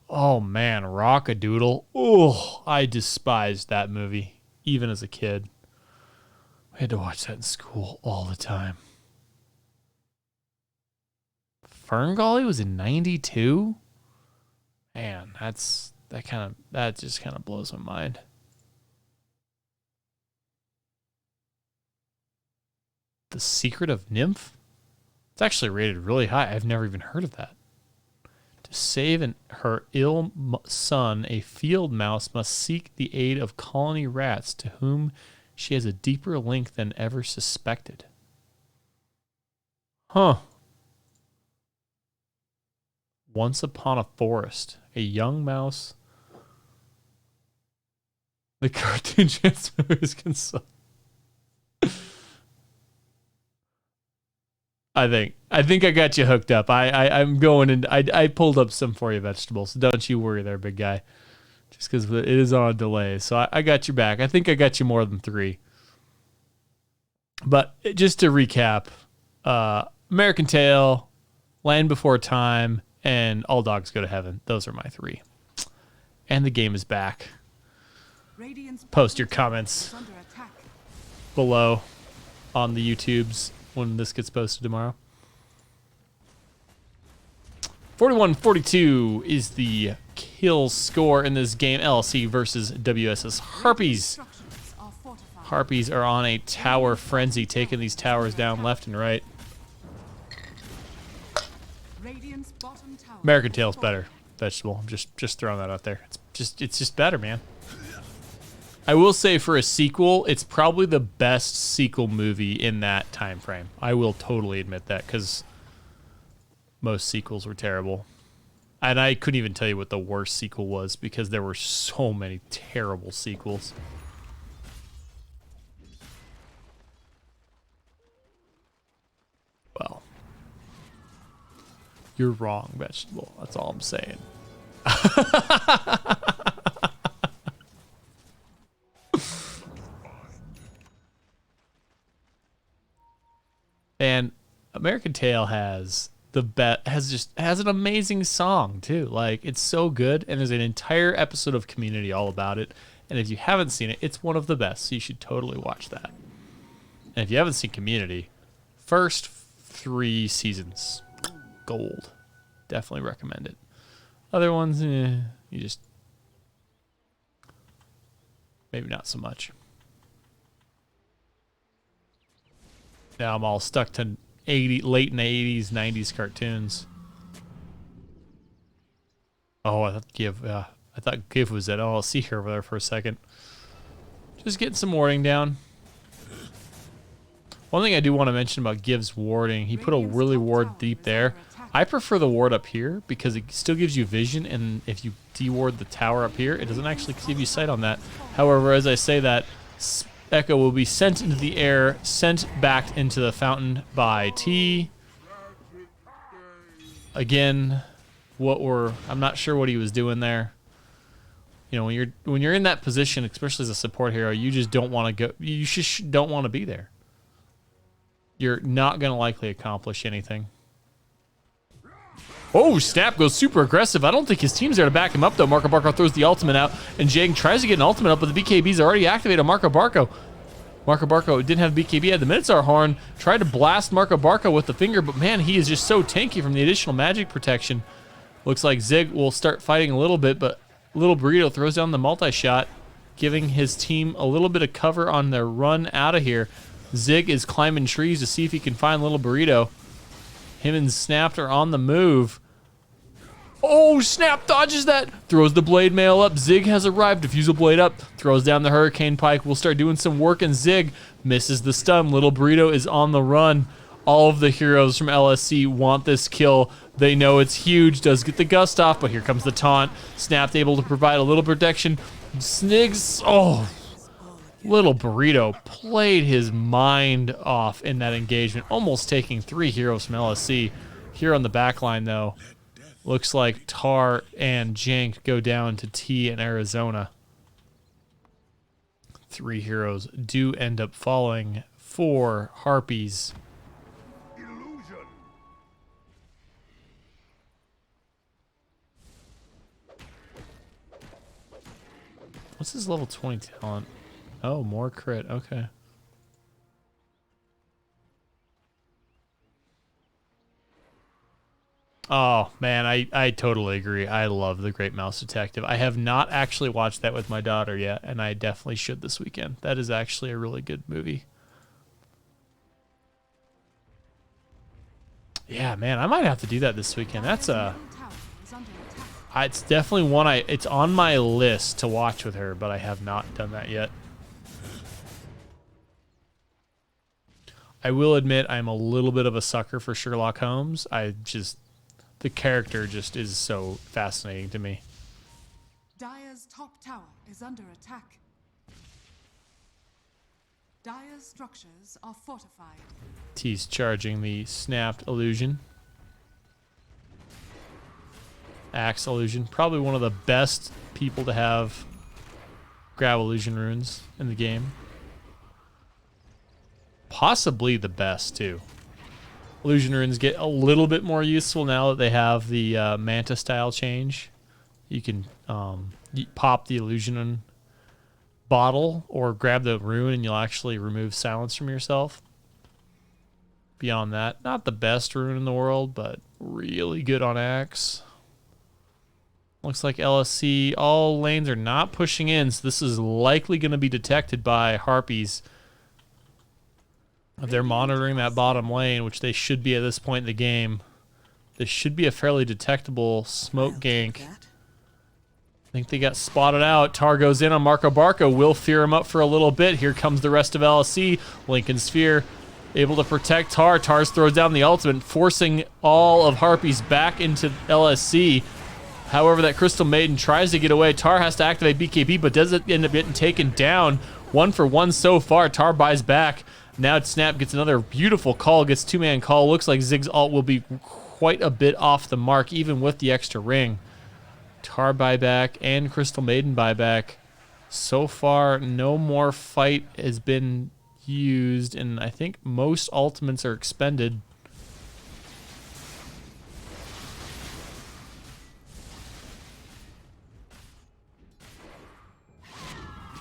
Oh man, Rock-a-Doodle. Oh, I despised that movie, even as a kid. We had to watch that in school all the time. Ferngully was in 92? Man, that just kind of blows my mind. The Secret of Nymph? It's actually rated really high. I've never even heard of that. To save her ill son, a field mouse must seek the aid of colony rats to whom she has a deeper link than ever suspected. Huh. Once Upon a Forest. A young mouse. The cartoon transmitters consult. I think I got you hooked up. I'm going and I pulled up some for you, vegetables. Don't you worry there, big guy. Just because it is on a delay. So I got your back. I think I got you more than 3. But just to recap, American Tail, Land Before Time, and All Dogs Go to Heaven. Those are my 3. And the game is back. Post your comments below on the YouTubes when this gets posted tomorrow. 41-42 is the kill score in this game. LC versus WSS.Harpies. Harpies are on a tower frenzy, taking these towers down left and right. American Tail's better, vegetable. I'm just throwing that out there. It's just better, man. I will say for a sequel, it's probably the best sequel movie in that time frame. I will totally admit that, because most sequels were terrible. And I couldn't even tell you what the worst sequel was, because there were so many terrible sequels. Well, you're wrong, vegetable. That's all I'm saying. And American Tail has has an amazing song too. Like, it's so good, and there's an entire episode of Community all about it. And if you haven't seen it, it's one of the best. So you should totally watch that. And if you haven't seen Community, first 3 seasons, gold. Definitely recommend it. Other ones, you just maybe not so much. Now I'm all stuck to late in the 80s, 90s cartoons. Oh, I thought Give was at LLC here over there for a second. Just getting some warding down. One thing I do want to mention about Giv's warding, he put a really ward deep there. I prefer the ward up here because it still gives you vision, and if you deward the tower up here, it doesn't actually give you sight on that. However, as I say that, Echo will be sent into the air, sent back into the fountain by T. Again, I'm not sure what he was doing there. You know, when you're in that position, especially as a support hero, you just don't want to go. You just don't want to be there. You're not going to likely accomplish anything. Oh, Snap goes super aggressive. I don't think his team's there to back him up, though. Marco Barco throws the ultimate out, and Jang tries to get an ultimate up, but the BKB's already activated on Marco Barco. Marco Barco didn't have BKB, had the Minotaur horn, tried to blast Marco Barco with the finger, but man, he is just so tanky from the additional magic protection. Looks like Zig will start fighting a little bit, but Little Burrito throws down the multi-shot, giving his team a little bit of cover on their run out of here. Zig is climbing trees to see if he can find Little Burrito. Him and Snap are on the move. Oh, Snap dodges that. Throws the blade mail up. Zig has arrived. Diffusal blade up. Throws down the Hurricane Pike. We'll start doing some work, and Zig misses the stun. Little Burrito is on the run. All of the heroes from LSC want this kill. They know it's huge. Does get the gust off, but here comes the taunt. Snap able to provide a little protection. Snigs. Oh, Little Burrito played his mind off in that engagement, almost taking 3 heroes from LSC. Here on the back line, though, looks like Tar and Jank go down to T in Arizona. 3 heroes do end up falling for Harpies. Illusion. What's his level 20 talent? Oh, more crit. Okay. Oh, man, I totally agree. I love The Great Mouse Detective. I have not actually watched that with my daughter yet, and I definitely should this weekend. That is actually a really good movie. Yeah, man, I might have to do that this weekend. That's a... It's definitely one it's on my list to watch with her, but I have not done that yet. I will admit I'm a little bit of a sucker for Sherlock Holmes. The character just is so fascinating to me. Dire's top tower is under attack. Dire's structures are fortified. He's charging the snapped illusion. Axe illusion. Probably one of the best people to have grab illusion runes in the game. Possibly the best, too. Illusion runes get a little bit more useful now that they have the Manta style change. You can pop the illusion bottle or grab the rune and you'll actually remove silence from yourself. Beyond that, not the best rune in the world, but really good on axe. Looks like LSC, all lanes are not pushing in, so this is likely going to be detected by Harpies. If they're monitoring that bottom lane, which they should be at this point in the game, this should be a fairly detectable smoke gank. I think they got spotted out. Tar goes in on Marco Barco. Will fear him up for a little bit. Here comes the rest of LSC. Lincoln Sphere able to protect Tar. Tars throws down the ultimate, forcing all of Harpies back into LSC. However, that Crystal Maiden tries to get away. Tar has to activate BKB, but doesn't end up getting taken down. 1 for 1 so far. Tar buys back. Now Snap gets another beautiful call, gets two-man call. Looks like Zig's ult will be quite a bit off the mark, even with the extra ring. Tar buyback and Crystal Maiden buyback. So far, no more fight has been used, and I think most ultimates are expended.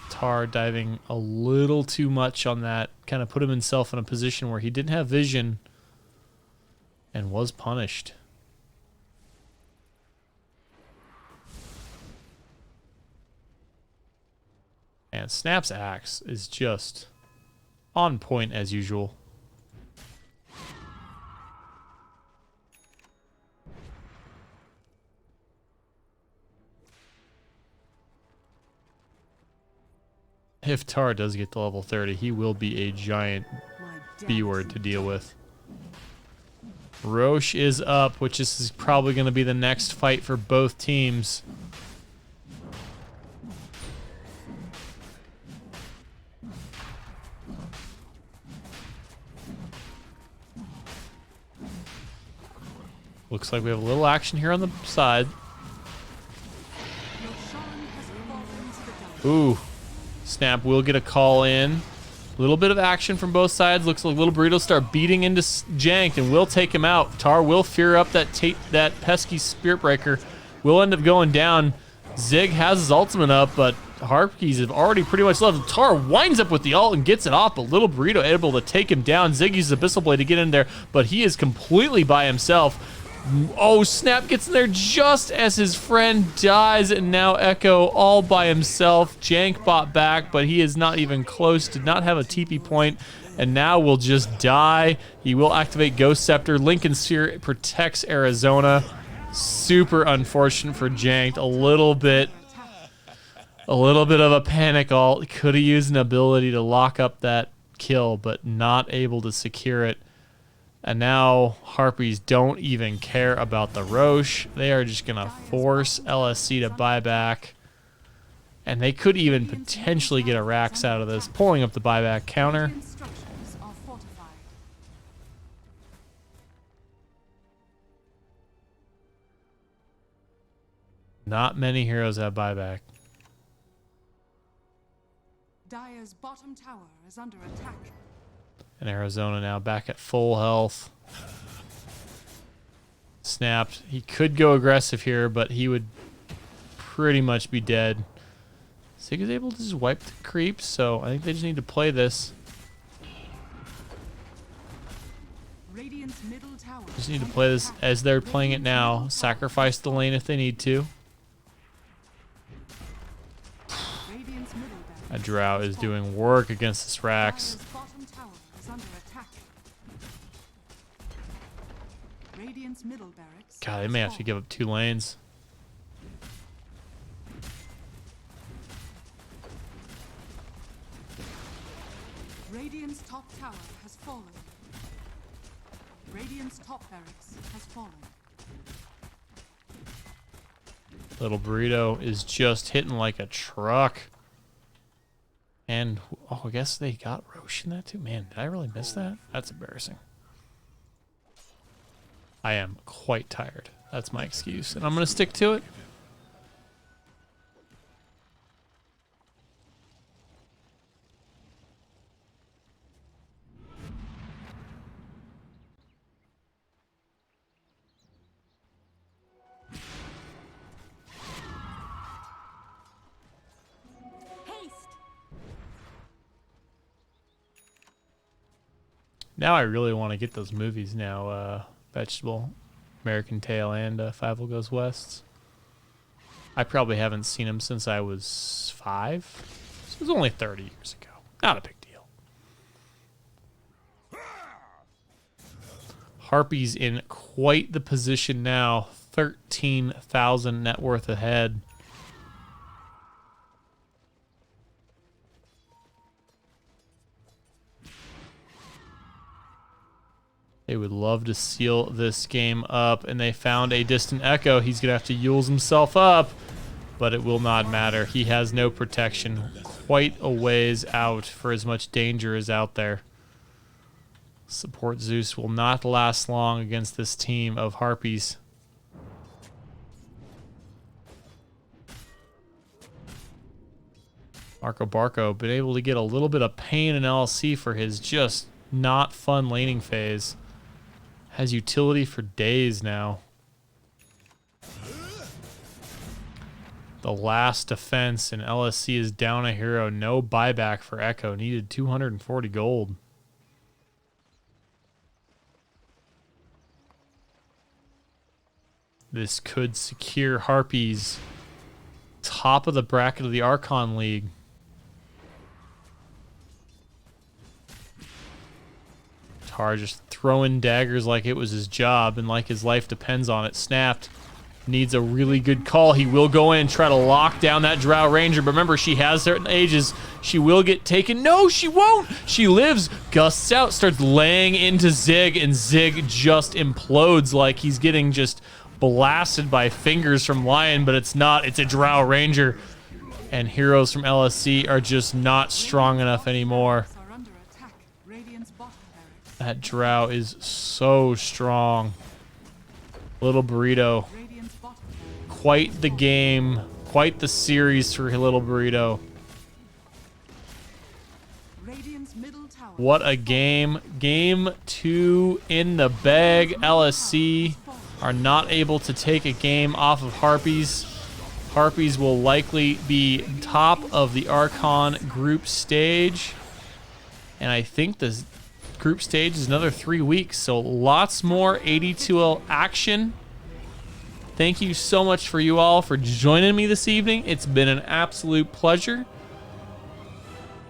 Tar diving a little too much on that, kind of put himself in a position where he didn't have vision and was punished. And Snap's axe is just on point as usual. If Tar does get to level 30, he will be a giant B-word to deal with. Roche is up, which is probably going to be the next fight for both teams. Looks like we have a little action here on the side. Ooh. Snap will get a call in. A little bit of action from both sides. Looks like Little Burrito start beating into Janked and will take him out. Tar will fear up that pesky Spirit Breaker. Will end up going down. Zig has his ultimate up, but Harpies have already pretty much left. Tar winds up with the ult and gets it off, but Little Burrito able to take him down. Zig uses Abyssal Blade to get in there, but he is completely by himself. Oh, Snap gets in there just as his friend dies, and now Echo all by himself. Jank bought back, but he is not even close, did not have a TP point, and now will just die. He will activate Ghost Scepter. Lincoln Sphere protects Arizona. Super unfortunate for Janked. A little bit of a panic ult. Could have used an ability to lock up that kill, but not able to secure it. And now Harpies don't even care about the Roche. They are just going to force LSC to buy back. And they could even potentially get a Rax out of this, pulling up the buyback counter. Not many heroes have buyback. Dire's bottom tower is under attack. And Arizona now back at full health. Snapped. He could go aggressive here, but he would pretty much be dead. Zig is able to just wipe the creeps, so I think they just need to play this. Radiant's middle tower. Just need to play this as they're playing it now. Sacrifice the lane if they need to. Radiant's middle barracks That Drow is doing work against the Srax. Dire's bottom tower is under attack. Radiant's middle barracks. God, they may have to give up 2 lanes. Radiant's top tower has fallen. Radiant's top barracks has fallen. Little Burrito is just hitting like a truck. And, oh, I guess they got Roche in that too. Man, did I really miss that? That's embarrassing. I am quite tired. That's my excuse. And I'm going to stick to it. Now I really want to get those movies now. Vegetable, American Tail, and Five Will Goes West. I probably haven't seen them since I was 5. So it was only 30 years ago. Not a big deal. Harpies in quite the position now. 13,000 net worth ahead. They would love to seal this game up, and they found a distant echo. He's going to have to Yules himself up, but it will not matter. He has no protection. Quite a ways out for as much danger as out there. Support Zeus will not last long against this team of Harpies. Marco Barco been able to get a little bit of pain in LLC for his just not fun laning phase. Has utility for days now. The last defense in LSC is down a hero. No buyback for Echo. Needed 240 gold. This could secure Harpies top of the bracket of the Archon League. Tar just throwing daggers like it was his job and like his life depends on it. Snapped. Needs a really good call. He will go in and try to lock down that Drow Ranger. But remember, she has certain ages. She will get taken. No, she won't. She lives. Gusts out. Starts laying into Zig. And Zig just implodes like he's getting just blasted by fingers from Lion. But it's not. It's a Drow Ranger. And heroes from LSC are just not strong enough anymore. Are under attack. Radiant's bottom barracks. That Drow is so strong. Little Burrito. Radiant's bottom barracks. Quite the game. Quite the series for Little Burrito. Radiant's middle tower. What a game. Game 2 in the bag. LSC are not able to take a game off of Harpies. Harpies will likely be top of the Archon group stage. And I think the group stage is another 3 weeks. So lots more AD2L action. Thank you so much for you all for joining me this evening. It's been an absolute pleasure.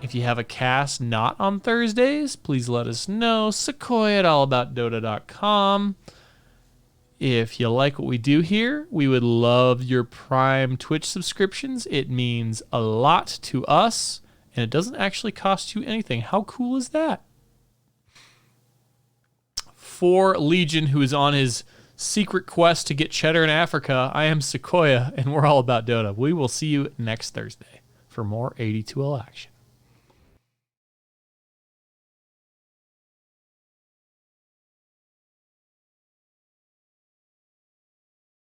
If you have a cast not on Thursdays, please let us know. Sequoia at allaboutdota.com. If you like what we do here, we would love your Prime Twitch subscriptions. It means a lot to us, and it doesn't actually cost you anything. How cool is that? For Legion, who is on his secret quest to get cheddar in Africa, I am Sequoia, and we're all about Dota. We will see you next Thursday for more AD2L action.